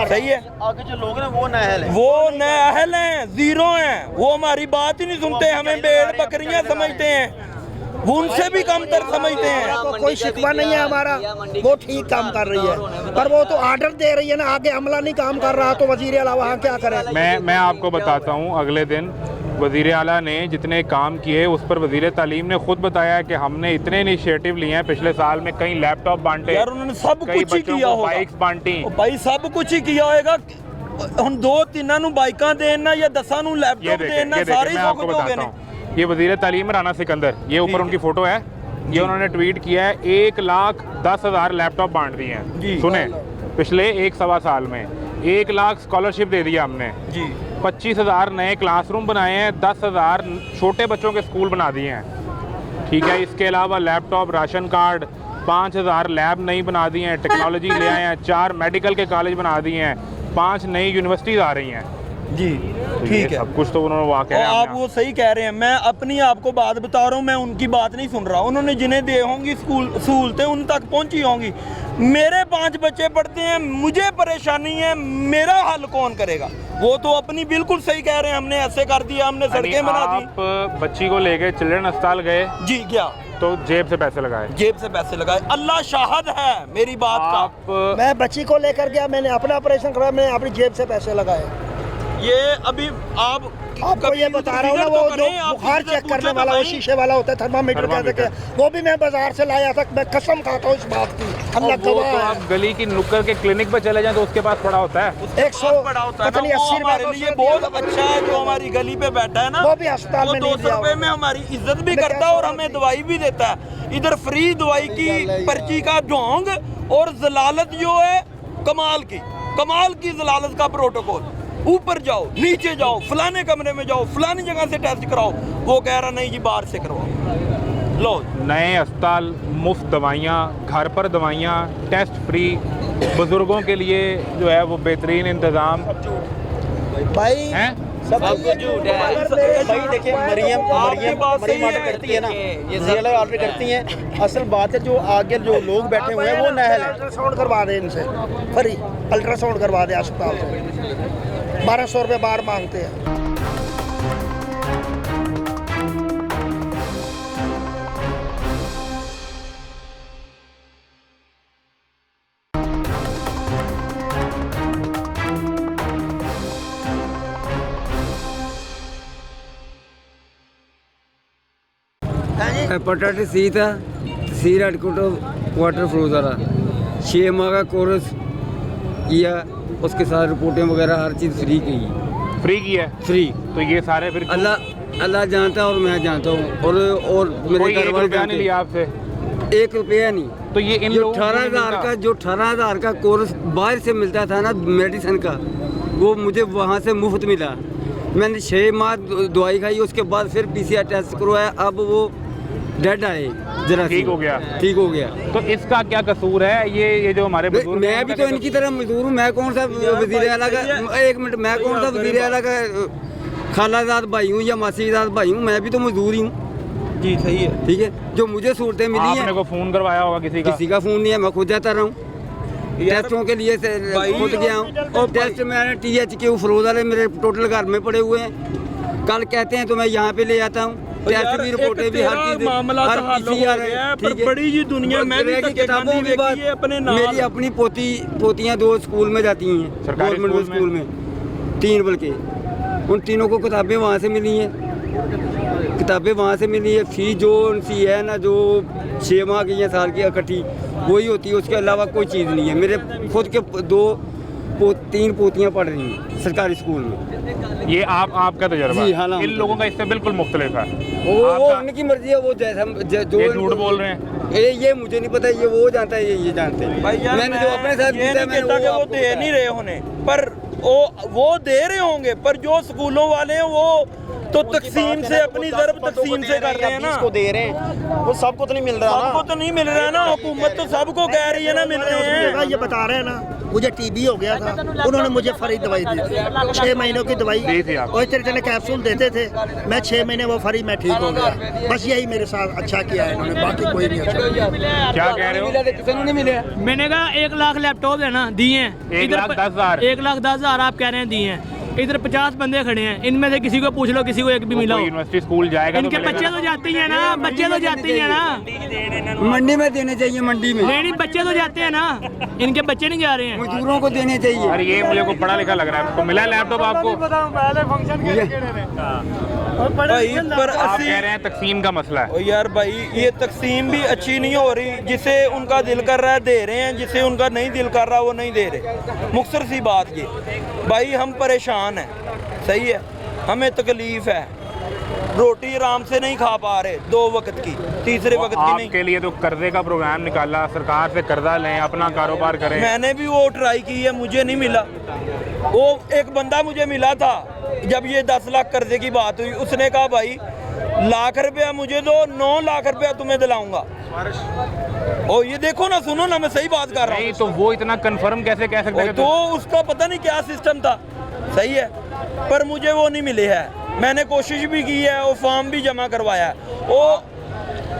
सही है, आगे जो लोग हैं वो नाअहल हैं, वो नाअहल हैं, जीरो हैं। वो हमारी बात ही नहीं सुनते, हमें भेड़ बकरियां समझते हैं, वो उनसे भी कम तर समझते हैं। तो कोई शिकवा नहीं है हमारा, वो ठीक काम कर रही है, पर वो तो आर्डर दे रही है ना, आगे अमला नहीं काम कर रहा, तो वजीर आला वहाँ क्या करे? मैं आपको बताता हूँ, अगले दिन वज़ीर आला ने जितने काम किए उस पर वज़ीर तालीम ने खुद बताया कि हमने इतने इनिशिएटिव लिए हैं। पिछले साल में कई लैपटॉप बांटे, यार उन्होंने सब कुछ ही किया होगा, बाइक्स बांटी, भाई सब कुछ ही किया होगा। हम 2-3 ਨੂੰ बाइकां देना या 10 ਨੂੰ लैपटॉप देना, सारे आपको बताता हूँ। ये वज़ीर तालीम राना सिकंदर, ये ऊपर उनकी फोटो है, ये उन्होंने ट्वीट किया है, 1,10,000 लैपटॉप बांट दिए हैं। सुने, पिछले 1-1.25 साल में 1 लाख स्कॉलरशिप दे दिया हमने जी, 25,000 नए क्लासरूम बनाए हैं, 10,000 छोटे बच्चों के स्कूल बना दिए हैं। ठीक है, इसके अलावा लैपटॉप, राशन कार्ड, 5,000 लैब नई बना दी हैं, टेक्नोलॉजी ले आए हैं, 4 मेडिकल के कॉलेज बना दिए हैं, 5 नई यूनिवर्सिटीज़ आ रही हैं जी। ठीक है, सब कुछ तो उन्होंने वाकई आप वो सही कह रहे हैं। मैं अपनी आपको बात बता रहा हूँ, मैं उनकी बात नहीं सुन रहा। उन्होंने जिन्हें दे होंगी स्कूल सहूलतें उन तक पहुँची होंगी। मेरे 5 बच्चे पढ़ते हैं, मुझे परेशानी है, मेरा हल कौन करेगा? वो तो अपनी बिल्कुल सही कह रहे हैं, हमने ऐसे कर दिया, हमने सड़कें बना दी। आप बच्ची को लेके चिल्ड्रन अस्पताल गए जी, क्या तो जेब से पैसे लगाए? जेब से पैसे लगाए, अल्लाह शाहिद है मेरी बात का। मैं बच्ची को लेकर गया, मैंने अपना ऑपरेशन कराया, मैंने अपनी जेब से पैसे लगाए। ये अभी आपको ये बता रहा हूँ ना, वो जो बुखार चेक करने वाला, वो शीशे वाला होता है, थर्मामीटर कहते हैं, वो भी मैं बाजार से लाया था। मैं कसम खाता हूँ इस बात की, अल्लाह गवाह है। आप गली की नुक्कड़ के क्लिनिक पे चले जाएं तो उसके पास पड़ा होता है, 100 पता नहीं 80 हमारे लिए बहुत अच्छा है। जो हमारी गली पे बैठा है ना, वो भी अस्पताल में 200 रुपए में हमारी इज्जत भी करता है और हमें दवाई भी देता है। इधर फ्री दवाई की पर्ची का ढोंग और जलालत जो है कमाल की जलालत का प्रोटोकॉल। ऊपर जाओ, नीचे जाओ, फलाने कमरे में जाओ, फलानी जगह से टेस्ट कराओ, वो कह रहा नहीं जी बाहर से करवाओ। लो, नए अस्पताल, मुफ्त दवाइयाँ, घर पर दवाइयाँ, टेस्ट फ्री, बुजुर्गों के लिए जो है वो बेहतरीन इंतज़ाम भाई हैं। सब झूठ है भाई। देखिए मरियम ऑर्डर करती है ना, ये ऑर्डर करती हैं। असल बात है जो आगे जो लोग बैठे हुए हैं वो नाअहल है। अल्ट्रासाउंड करवा दे इनसे, फ्री अल्ट्रासाउंड करवा दे अस्पताल से, 1200 रुपये बाहर मांगते हैं। हेपेटाइटिस सी था, तहसील हेडक्वार्टर क्वार्टर फिरोजवाड़ा। 6 माह का कोर्स किया, उसके साथ रिपोर्टें वगैरह हर चीज़ फ्री की। फ्री की है? फ्री। तो ये सारे फिर अल्लाह जानता है और मैं जानता हूँ, और मेरे घर वाले जानते। नहीं लिया आपसे 1 रुपया नहीं। तो ये इन जो 18,000 का कोर्स बाहर से मिलता था ना मेडिसिन का, वो मुझे वहाँ से मुफ्त मिला। मैंने 6 माह दवाई खाई, उसके बाद फिर PCR टेस्ट करवाया, अब वो डेड आए, जरा ठीक हो गया। ठीक हो गया। तो इसका क्या कसूर है? ये जो हमारे बुजुर्ग, मैं भी तो इनकी तरह मजदूर हूँ। मैं कौन सा वजीर आला का, 1 मिनट, मैं कौन सा वजीर आला का खालाजाद भाई हूँ या मासीजाद भाई हूँ? मैं भी तो मजदूर ही हूँ जी। सही है, ठीक है। जो मुझे सहूलतें मिली हैं, आपने को फ़ोन करवाया होगा किसी का फ़ोन नहीं है, मैं खुद जाता रहा हूँ टेस्टों के लिए, खुद गया हूँ। और टेस्ट मैंने THQ फिरोजवाड़े मेरे टोटल घर में पड़े हुए हैं। कल कहते हैं तो मैं यहाँ पे ले आता हूँ, टेस्ट भी, रिपोर्टें भी, हर चीज़, हर किसी पर बड़ी जी दुनिया में भी किताबों की बात। मेरी अपनी पोतियाँ 2 स्कूल में जाती हैं, गवर्नमेंट स्कूल में, 3 बल्कि। उन तीनों को किताबें वहाँ से मिली हैं, फीस जो उनसी है ना, जो 6 माह की या साल की इकट्ठी वही होती है, उसके अलावा कोई चीज़ नहीं है। मेरे खुद के 3 पोतियाँ पढ़ रही हैं सरकारी स्कूल में। ये आपका तजुर्बा? जी हाँ। इन लोगों का इससे बिल्कुल मुख्तलिफ है। वो उनकी मर्जी है, वो जैसा जो झूठ बोल रहे हैं। ये मुझे नहीं पता, ये वो जानता है, ये जानते हैं। मैंने जो अपने साथ ये नहीं कहता कि वो दे नहीं रहे होने, पर वो दे रहे होंगे, पर जो स्कूलों वाले हैं वो तो तकसीम से, अपनी ज़रब तकसीम से कर रहे हैं ना। दे रहे हैं, वो सबको तो नहीं मिल रहा, सबको तो नहीं मिल रहा है ना। हुकूमत तो सबको कह रही है ना, मिल रहे हैं। ये बता रहे हैं ना, मुझे TB हो गया था, उन्होंने मुझे फ्री दवाई दी थी, 6 महीनों की दवाई दी थी। और इतने इतने कैप्सूल देते थे, मैं 6 महीने वो फ्री में ठीक हो गया। बस यही मेरे साथ अच्छा किया है इन्होंने, बाकी कोई नहीं अच्छा। क्या कह रहे हो? किसी ने नहीं मिले। मैंने कहा 1 लाख लैपटॉप है ना, दिए हैं। 1,10,000 1,10,000 आप कह रहे हैं दिए हैं। इधर 50 बंदे खड़े हैं, इनमें से किसी को पूछ लो, किसी को एक भी मिला हो। यूनिवर्सिटी स्कूल जाएगा, इनके बच्चे तो जाते ही हैं ना, बच्चे तो जाते ही हैं ना। मंडी में देने चाहिए, मंडी में। नहीं, बच्चे तो जाते हैं ना, इनके बच्चे नहीं जा रहे हैं। मजदूरों को देने चाहिए। अरे ये मुझे को पढ़ा लिखा लग रहा है। तो मिला लैपटॉप आपको? भाई पर आप कह रहे हैं तकसीम का मसला है। और यार भाई, ये तकसीम भी अच्छी नहीं हो रही। जिसे उनका दिल कर रहा है दे रहे हैं, जिसे उनका नहीं दिल कर रहा वो नहीं दे रहे। मुख्तसर सी बात ये भाई, हम परेशान हैं, सही है, हमें तकलीफ है, रोटी आराम से नहीं खा पा रहे 2 वक्त की, तीसरे वक्त की नहीं। आपके लिए तो कर्जे का प्रोग्राम निकाला, सरकार से कर्जा लें, अपना कारोबार करें। मैंने भी वो ट्राई की है, मुझे नहीं मिला। वो एक बंदा मुझे मिला था जब ये 10 लाख कर्जे की बात हुई, उसने कहा भाई लाख रुपया मुझे दो, 9 लाख रुपया तुम्हें दिलाऊंगा। ओ ये देखो ना, सुनो ना, मैं सही बात कर रहा हूँ। तो वो इतना कंफर्म कैसे कह सकते हैं? तो उसका पता नहीं क्या सिस्टम था, सही है, पर मुझे वो नहीं मिले है। मैंने कोशिश भी की है, वो फॉर्म भी जमा करवाया है, वो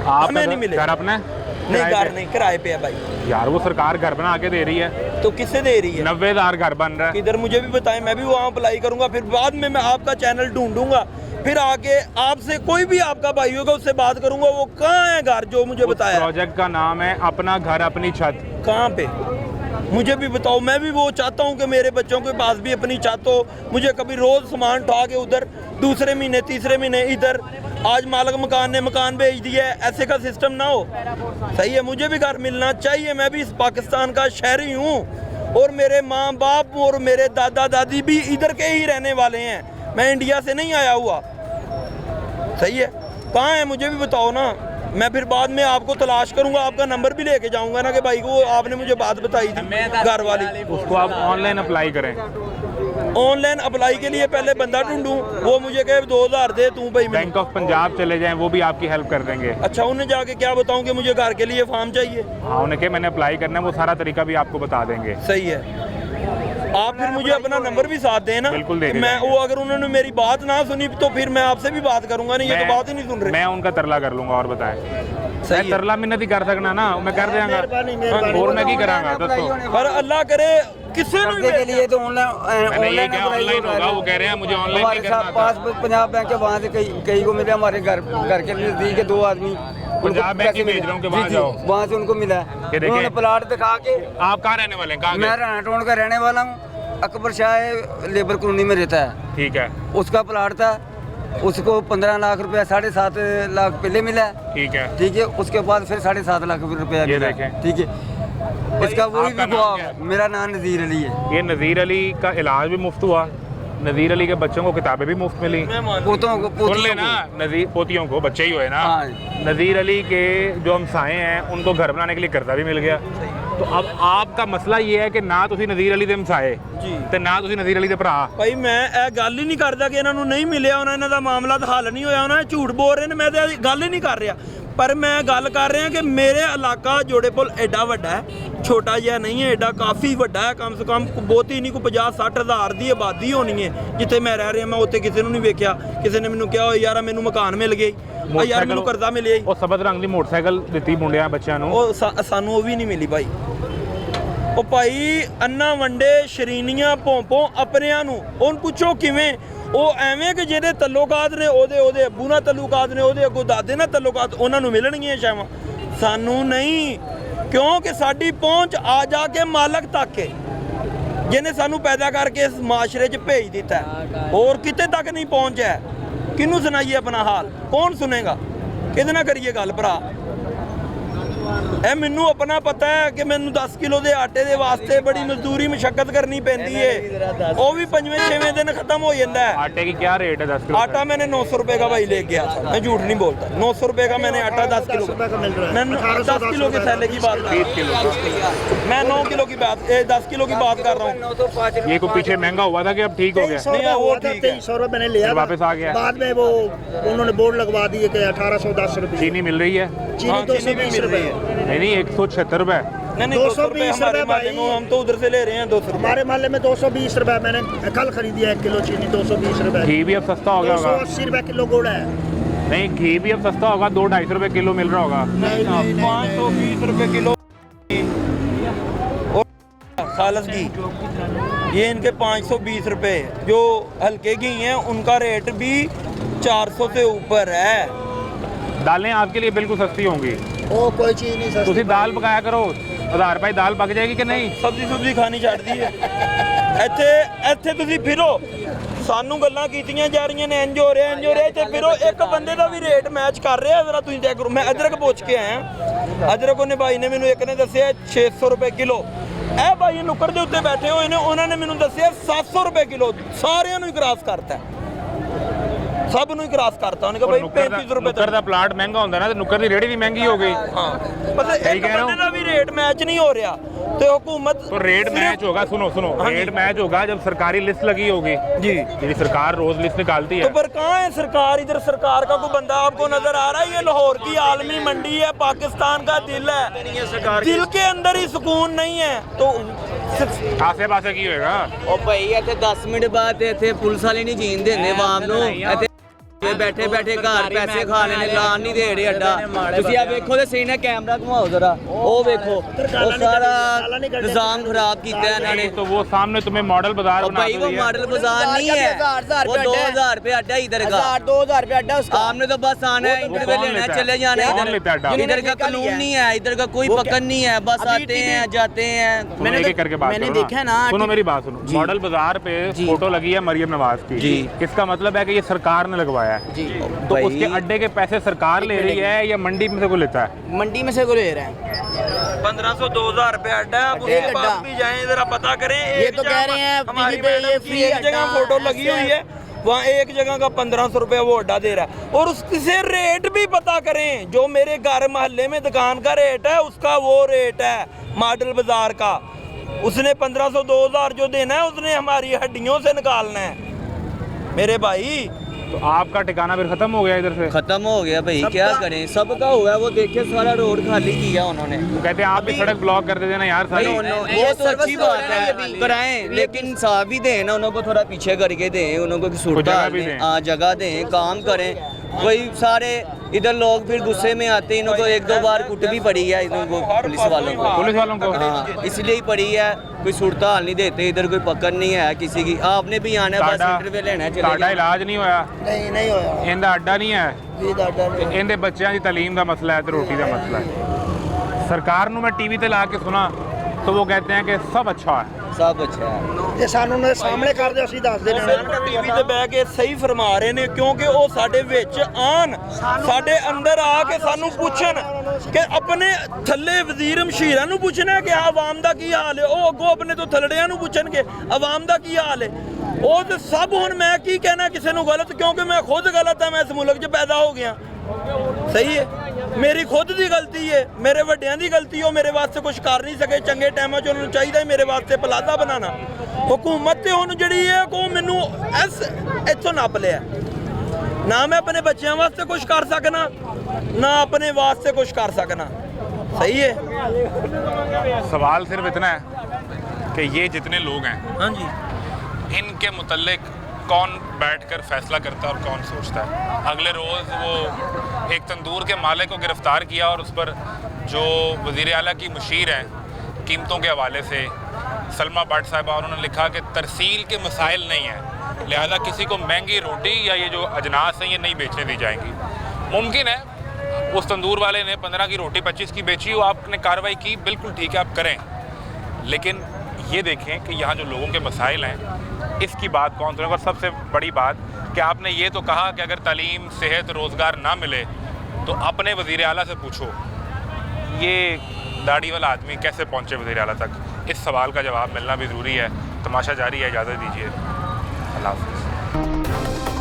हमें नहीं मिले। घर अपना नहीं, घर नहीं, किराए पे है भाई। यार वो सरकार घर बना के दे रही है, तो किससे दे रही है? 90,000 घर बन रहा है। इधर मुझे भी बताएं, मैं भी वहाँ अप्लाई करूंगा, फिर बाद में मैं आपका चैनल ढूंढूंगा, फिर आके आपसे कोई भी आपका भाई होगा उससे बात करूंगा, वो कहाँ है घर जो मुझे बताया। प्रोजेक्ट का नाम है अपना घर अपनी छत। कहाँ पे मुझे भी बताओ। मैं भी वो चाहता हूँ कि मेरे बच्चों के पास भी अपनी छत हो। मुझे कभी रोज़ सामान उठा के उधर, दूसरे महीने तीसरे महीने इधर, आज मालिक मकान ने मकान भेज दिया है, ऐसे का सिस्टम ना हो, सही है। मुझे भी घर मिलना चाहिए। मैं भी इस पाकिस्तान का शहरी हूँ और मेरे माँ बाप और मेरे दादा दादी भी इधर के ही रहने वाले हैं, मैं इंडिया से नहीं आया हुआ, सही है। कहाँ है मुझे भी बताओ ना, मैं फिर बाद में आपको तलाश करूंगा, आपका नंबर भी लेके जाऊंगा ना कि भाई को आपने मुझे बात बताई थी घर वाली। उसको आप ऑनलाइन अप्लाई करें। ऑनलाइन अप्लाई के लिए पहले बंदा ढूंढूं, वो मुझे कहे 2000 दे तू भाई। बैंक ऑफ पंजाब चले जाएं, वो भी आपकी हेल्प कर देंगे। अच्छा, उन्हें जाके क्या बताऊं कि मुझे घर के लिए फॉर्म चाहिए? हाँ, उन्हें मैंने अप्लाई करना है, वो सारा तरीका भी आपको बता देंगे। सही है। आप फिर मुझे अपना नंबर भी साथ दें ना। बिल्कुल देंगे। मैं वो अगर उन्होंने मेरी बात ना सुनी तो फिर मैं आपसे भी बात करूंगा नहीं, ये तो बात ही नहीं सुन रहे। मैं उनका तरला कर लूंगा। और बताएं, सही तरला मिन्नत ही कर सकना ना, मैं कर देंगा और मैं की करांगा दोस्तों। पर अल्लाह करे किसी के लिए तो ऑनलाइन होगा। वो कह रहे हैं मुझे ऑनलाइन नहीं करना। पास पंजाब बैंक के वहाँ से कई को मिले, हमारे घर के नजदीक के 2 आदमी पंजाब बैंक ही भेज रहा हूँ कि वहाँ जाओ, वहाँ से उनको मिला। उन्होंने प्लाट दिखा के। आप कहाँ रहने वाले हैं? मैं राणा टाउन का रहने वाला हूँ। अकबर शाह लेबर कॉलोनी में रहता है, ठीक है। उसका प्लाट था, उसको 15 लाख रुपया 7.5 लाख पहले मिला है। ठीक है। ठीक है, उसके बाद फिर 7.5 लाख रुपया ये मिला। देखें। ठीक है, इसका वही आपका भी नाम क्या है? मेरा नाम नज़ीर अली है। ये नज़ीर अली का इलाज भी मुफ्त हुआ, नज़ीर अली के बच्चों को किताबें भी मुफ्त मिली। पोतों को सुन लेना, नज़ीर पोतियों को, बच्चे ही हुए ना। हाँ। नज़ीर अली के जो हमसाए हैं उनको घर बनाने के लिए कर्जा भी मिल गया। तो अब आपका मसला ये है कि ना ਤੁਸੀਂ ਨਜ਼ੀਰ ਅਲੀ ਦੇ ਹਮਸਾਏ ਤੇ ਨਾ ਤੁਸੀਂ ਨਜ਼ੀਰ ਅਲੀ ਦੇ ਭਰਾ। ਭਾਈ ਮੈਂ ਇਹ ਗੱਲ ਹੀ ਨਹੀਂ ਕਰਦਾ ਕਿ ਇਹਨਾਂ ਨੂੰ ਨਹੀਂ ਮਿਲਿਆ, ਇਹਨਾਂ ਦਾ ਮਾਮਲਾ ਤਾਂ ਹੱਲ ਨਹੀਂ ਹੋਇਆ, ਉਹਨਾਂ ਨੇ ਝੂਠ ਬੋਲ ਰਹੇ ਨੇ, ਮੈਂ ਤਾਂ ਗੱਲ ਹੀ ਨਹੀਂ ਕਰ ਰਿਹਾ। ਪਰ ਮੈਂ ਗੱਲ ਕਰ ਰਿਹਾ ਕਿ ਮੇਰੇ ਇਲਾਕਾ ਜੋੜੇਪੁਰ ਐਡਾ ਵੱਡਾ ਹੈ, ਛੋਟਾ ਜਿਹਾ ਨਹੀਂ ਹੈ, ਐਡਾ ਕਾਫੀ ਵੱਡਾ ਹੈ। ਕਮ ਸੇ ਕਮ ਬਹੁਤੀ ਨਹੀਂ ਕੋਈ 50-60 ਹਜ਼ਾਰ ਦੀ ਆਬਾਦੀ ਹੋਣੀ ਹੈ ਜਿੱਥੇ ਮੈਂ ਰਹਿ ਰਿਹਾ। ਮੈਂ ਉੱਥੇ ਕਿਸੇ ਨੂੰ ਨਹੀਂ ਵੇਖਿਆ, ਕਿਸੇ ਨੇ ਮੈਨੂੰ ਕਿਹਾ ਯਾਰ ਮੈਨੂੰ ਮਕਾਨ ਮਿਲ ਗਈ, ਯਾਰ ਮੈਨੂੰ ਕਰਜ਼ਾ ਮਿਲਿਆ। ਉਹ ਸਬਜ਼ ਰੰਗ ਦੀ ਮੋਟਰਸਾਈਕਲ ਦਿੱਤੀ ਮੁੰਡਿਆਂ ਬੱਚਿਆਂ ਨੂੰ, ਉਹ ਸਾਨੂੰ ਉਹ ਵੀ ਨਹੀਂ ਮਿਲੀ ਭਾਈ। ਉਹ ਭਾਈ ਅੰਨਾ ਵੰਡੇ ਸ਼ਰੀਨੀਆਂ ਭੋਂਪੋਂ ਆਪਣਿਆਂ ਨੂੰ ਉਹਨ ਪੁੱਛੋ ਕਿਵੇਂ, ਉਹ ਐਵੇਂ ਕਿ ਜਿਹਦੇ ਤਲੁਕਾਤ ਨੇ ਉਹਦੇ ਅੱਬੂ ਨਾਲ ਤਲੁਕਾਤ ਨੇ, ਉਹਦੇ ਅੱਗੋਂ ਦਾਦੇ ਨਾਲ ਤਲੁਕਾਤ, ਉਹਨਾਂ ਨੂੰ ਮਿਲਣਗੀਆਂ ਸ਼ਾਵਾਂ, ਸਾਨੂੰ ਨਹੀਂ। ਕਿਉਂਕਿ ਸਾਡੀ ਪਹੁੰਚ ਆ ਜਾ ਕੇ ਮਾਲਕ ਤੱਕ ਹੈ, ਜਿਹਨੇ ਸਾਨੂੰ ਪੈਦਾ ਕਰਕੇ ਇਸ ਮਾਸ਼ਰੇ 'ਚ ਭੇਜ ਦਿੱਤਾ ਹੈ। ਹੋਰ ਕਿਤੇ ਤੱਕ ਨਹੀਂ ਪਹੁੰਚਿਆ। ਕਿਹਨੂੰ ਸੁਣਾਈਏ ਆਪਣਾ ਹਾਲ, ਕੌਣ ਸੁਣੇਗਾ, ਕਿਹਦੇ ਨਾਲ ਕਰੀਏ ਗੱਲ ਭਰਾ। ਇਹ ਮੈਨੂੰ ਆਪਣਾ ਪਤਾ ਹੈ ਕਿ ਮੈਨੂੰ 10 ਕਿਲੋ ਦੇ ਆਟੇ ਦੇ ਵਾਸਤੇ ਬੜੀ ਮਜ਼ਦੂਰੀ ਮਸ਼ੱਕਤ ਕਰਨੀ ਪੈਂਦੀ ਹੈ, ਉਹ ਵੀ 5वें-6वें दिन खत्म हो जाता है। आटे की क्या रेट है 10 किलो? आटा मैंने 900 रुपए का भाई ले गया था, मैं झूठ नहीं बोलता। 900 रुपए का मैंने आटा 10 किलो का मिल रहा है। मैं 10 किलो के थैले की बात, 30 किलो, मैं 9 किलो की बात, 10 किलो की बात कर रहा हूँ। ये को पीछे महंगा हुआ था कि अब ठीक हो गया? नहीं, वो ठीक है। 2300 रुपये मैंने लिया, वापस आ गया। बाद में वो उन्होंने बोर्ड लगवा दिए कि 1810 रुपये। चीनी मिल रही है? चीनी 220 रुपये है। नहीं 176 रुपए। नहीं 220 रुपए भाई, हम तो उधर से ले रहे हैं 200 रुपए। हमारे मोहल्ले में 220 रुपए, मैंने कल खरीदी है 1 किलो चीनी 220 रुपए। घी भी अब सस्ता हो गया होगा? 280 रुपए किलो गुड़ है। नहीं, घी भी अब सस्ता होगा, 200-250 रुपए किलो मिल रहा होगा। नहीं 520 रुपए किलो खालस घी, ये इनके 520 रुपए। जो हल्के घी हैं उनका रेट भी 400 से ऊपर है। दालें आपके लिए बिल्कुल सस्ती होंगी। ਉਹ ਕੋਈ ਚੀਜ਼ ਨਹੀਂ ਸਸਤੀ। ਤੁਸੀਂ ਦਾਲ ਪਕਾਇਆ ਕਰੋ, 1000 ਰੁਪਏ ਦਾਲ ਪੱਕ ਜਾਏਗੀ ਕਿ ਨਹੀਂ? ਸਬਜ਼ੀ ਖਾਣੀ ਛੱਡਦੀ ਹੈ। ਇੱਥੇ ਤੁਸੀਂ ਫਿਰੋ, ਸਾਨੂੰ ਗੱਲਾਂ ਕੀਤੀਆਂ ਜਾ ਰਹੀਆਂ ਨੇ, ਇੰਜ ਹੋ ਰਿਹਾ ਇੱਥੇ ਫਿਰੋ, ਇੱਕ ਬੰਦੇ ਦਾ ਵੀ ਰੇਟ ਮੈਚ ਕਰ ਰਿਹਾ ਜ਼ਰਾ ਤੁਸੀਂ ਚੈੱਕ ਕਰੋ। ਮੈਂ ਅਦਰਕ ਪੁੱਛ ਕੇ ਆਇਆ, ਅਦਰਕ ਉਹਨੇ ਭਾਈ ਨੇ ਮੈਨੂੰ ਇੱਕ ਨੇ ਦੱਸਿਆ 600 ਰੁਪਏ ਕਿਲੋ। ਇਹ ਭਾਈ ਨੁੱਕਰ ਦੇ ਉੱਤੇ ਬੈਠੇ ਹੋਏ ਨੇ, ਉਹਨਾਂ ਨੇ ਮੈਨੂੰ ਦੱਸਿਆ 700 ਰੁਪਏ ਕਿਲੋ। ਸਾਰਿਆਂ ਨੂੰ ਹੀ ਕ੍ਰਾਸ ਕਰਤਾ, ਸਭ ਨੂੰ ਹੀ ਕ੍ਰਾਸ ਕਰਤਾ ਉਹਨੇ। ਕਿ ਭਾਈ 35 ਰੁਪਏ ਨੁੱਕਰ ਦਾ ਪਲਾਟ ਮਹਿੰਗਾ ਹੁੰਦਾ ਨਾ, ਤੇ ਨੁੱਕਰ ਦੀ ਰੇੜੀ ਵੀ ਮਹਿੰਗੀ ਹੋ ਗਈ। ਹਾਂ, ਮਤਲਬ ਇੱਕ ਬੰਦੇ ਦਾ ਵੀ ਰੇਟ ਮੈਚ नहीं हो रहा, तो हुकूमत तो रेट मैच होगा। सुनो रेट मैच होगा जब सरकारी लिस्ट लगी होगी जी, जी सरकार रोज लिस्ट निकालती है। तो पर कहाँ है सरकार? इधर सरकार का कोई बंदा आपको नजर आ रहा है? ये लाहौर की आलमी मंडी है, पाकिस्तान का दिल है, दिल के अंदर ही सुकून नहीं है तो आसे पासे की होएगा। ਉਹ ਭਾਈ ਇੱਥੇ 10 ਮਿੰਟ ਬਾਅਦ ਇੱਥੇ ਪੁਲਿਸ ਵਾਲੇ ਨਹੀਂ ਜੀਣ ਦਿੰਦੇ ਆਵਾਮ ਨੂੰ। ਇੱਥੇ ਬੈਠੇ ਘਰ ਪੈਸੇ ਖਾ ਲੈਣੇ, ਲਾਣ ਨਹੀਂ ਦੇ ਰਹੇ ਅੱਡਾ। ਤੁਸੀਂ ਆ ਵੇਖੋ ਤੇ ਸਹੀ ਨਾ, ਕੈਮਰਾ ਘੁਮਾਓ ਜ਼ਰਾ, ਉਹ ਵੇਖੋ, ਉਹ ਸਾਰਾ ਨਿਜ਼ਾਮ ਖਰਾਬ ਕੀਤਾ ਇਹਨਾਂ ਨੇ। तो वो सामने तुम्हें मॉडल बाजार बना भाई वो मॉडल बाजार नहीं है, वो 2000 रुपए अड्डा इधर का, 2000 रुपए अड्डा उसका। आपने तो बस आना है, इंटरव्यू लेना है, चले जाना है। इधर का कानून नहीं है, इधर का कोई पकड़ नहीं है, बस आते हैं जाते हैं। मैंने करके बात मैंने देखा ना, सुनो मेरी बात सुनो। मॉडल बाजार पे फोटो लगी है मरियम नवाज की, इसका मतलब है कि ये सरकार ने लगवाया है। तो उसके अड्डे के पैसे सरकार ले रही है या मंडी में से को लेता है? मंडी में से को ले रहे हैं। 1500-2000 रुपए अड्डा है। आप उसके पास भी जाएं, जरा पता करें। ये तो कह रहे हैं हमारी मैडम की एक जगह फोटो लगी हुई है, वहाँ एक जगह का 1500 रुपए वो अड्डा दे रहा है। और उससे रेट भी पता करें, जो मेरे घर मोहल्ले में दुकान का रेट है उसका वो रेट है मॉडल बाजार का। उसने 1500-2000 जो देना है उसने हमारी हड्डियों से निकालना है मेरे भाई। तो आपका ठिकाना फिर खत्म हो गया इधर से? खत्म हो गया भाई, क्या करें, सबका हुआ। वो देखिए सारा रोड खाली किया उन्होंने। तो कहते हैं आप भी सड़क ब्लॉक कर देते ना यार सारी। वो तो अच्छी बात है, कराएं, लेकिन इंसाफ भी दें ना, उनको थोड़ा पीछे करके दें, उनको जगह दें, काम करें। वही सारे इधर लोग फिर गुस्से में आते हैं, इनको 1-2 बार कुट भी पड़ी है इनको, पुलिस वालों को। हाँ, इसलिए ही पड़ी है, कोई सूरत हाल नहीं देते, इधर कोई पकड़ नहीं है किसी की। आपने भी आना है, बस इंटरव्यू लेना है, चले जाओ। इलाज नहीं होया? नहीं होया। इनका अड्डा नहीं है, इनके बच्चों की तालीम का मसला है, तो रोटी का मसला है। सरकार ਨੂੰ मैं टीवी ਤੇ ला के सुना तो वो कहते हैं कि सब अच्छा है, सब अच्छा है ਜੇ ਸਾਨੂੰ ਉਹਨਾਂ ਦੇ ਸਾਹਮਣੇ ਕਰਦੇ ਅਸੀਂ ਦੱਸਦੇ ਨੇ ਟੀਵੀ ਤੇ ਬਹਿ ਕੇ ਸਹੀ ਫਰਮਾ ਰਹੇ ਨੇ ਕਿਉਂਕਿ ਉਹ ਸਾਡੇ ਵਿੱਚ ਆਣ ਸਾਡੇ ਅੰਦਰ ਆ ਕੇ ਸਾਨੂੰ ਪੁੱਛਣ ਕਿ ਆਪਣੇ ਥੱਲੇ ਵਜ਼ੀਰ ਮਸ਼ੀਰਾਂ ਨੂੰ ਪੁੱਛਣਾ ਕਿ ਆਵਾਮ ਦਾ ਕੀ ਹਾਲ ਹੈ ਉਹ ਅੱਗੋਂ ਆਪਣੇ ਤੋਂ ਥੱਲੜਿਆਂ ਨੂੰ ਪੁੱਛਣਗੇ ਆਵਾਮ ਦਾ ਕੀ ਹਾਲ ਹੈ ਉਹ ਤੇ ਸਭ ਹੁਣ ਮੈਂ ਕੀ ਕਹਿਣਾ ਕਿਸੇ ਨੂੰ ਗਲਤ ਕਿਉਂਕਿ ਮੈਂ ਖੁਦ ਗਲਤ ਹਾਂ ਮੈਂ ਇਸ ਮੁਲਕ 'ਚ ਪੈਦਾ ਹੋ ਗਿਆ ਸਹੀ ਹੈ ਮੇਰੀ ਖੁਦ ਦੀ ਗਲਤੀ ਹੈ ਮੇਰੇ ਵੱਡਿਆਂ ਦੀ ਗਲਤੀ ਉਹ ਮੇਰੇ ਵਾਸਤੇ ਕੁਝ ਕਰ ਨਹੀਂ ਸਕੇ ਚੰਗੇ ਟਾਈਮਾਂ 'ਚ ਉਹਨਾਂ ਨੂੰ ਚਾਹੀਦਾ ਮੇਰੇ ਵਾਸਤੇ ਪਲਾਜ਼ਾ ਬਣਾਉਣਾ हुकूमत ते हुण जिहड़ी है को मैनू इत्थों नप लिया ना मैं अपने बच्चों वास्ते कुछ कर सकना ना अपने वास्ते कुछ कर सकना सही है सवाल सिर्फ इतना है कि ये जितने लोग हैं हाँ जी इनके मुतल्लिक कौन बैठकर फैसला करता है और कौन सोचता है अगले रोज़ वो एक तंदूर के मालिक को गिरफ़्तार किया और उस पर जो वज़ीर आला की मुशीर हैं कीमतों के हवाले से सलमा भट्ट साहिबा उन्होंने लिखा कि तरसील के मसाइल नहीं हैं लिहाजा किसी को महंगी रोटी या ये जो अजनास हैं ये नहीं बेचने दी जाएंगी मुमकिन है उस तंदूर वाले ने 15 की रोटी 25 की बेची हो आपने कार्रवाई की बिल्कुल ठीक है आप करें लेकिन ये देखें कि यहाँ जो लोगों के मसाइल हैं इसकी बात कौन सुनेगा और सबसे बड़ी बात कि आपने ये तो कहा कि अगर तालीम सेहत रोज़गार ना मिले तो अपने वज़ीर आला से पूछो ये दाढ़ी वाला आदमी कैसे पहुँचे वज़ीर आला तक इस सवाल का जवाब मिलना भी ज़रूरी है तमाशा जारी है इजाज़त दीजिए अल्लाह हाफ़िज़।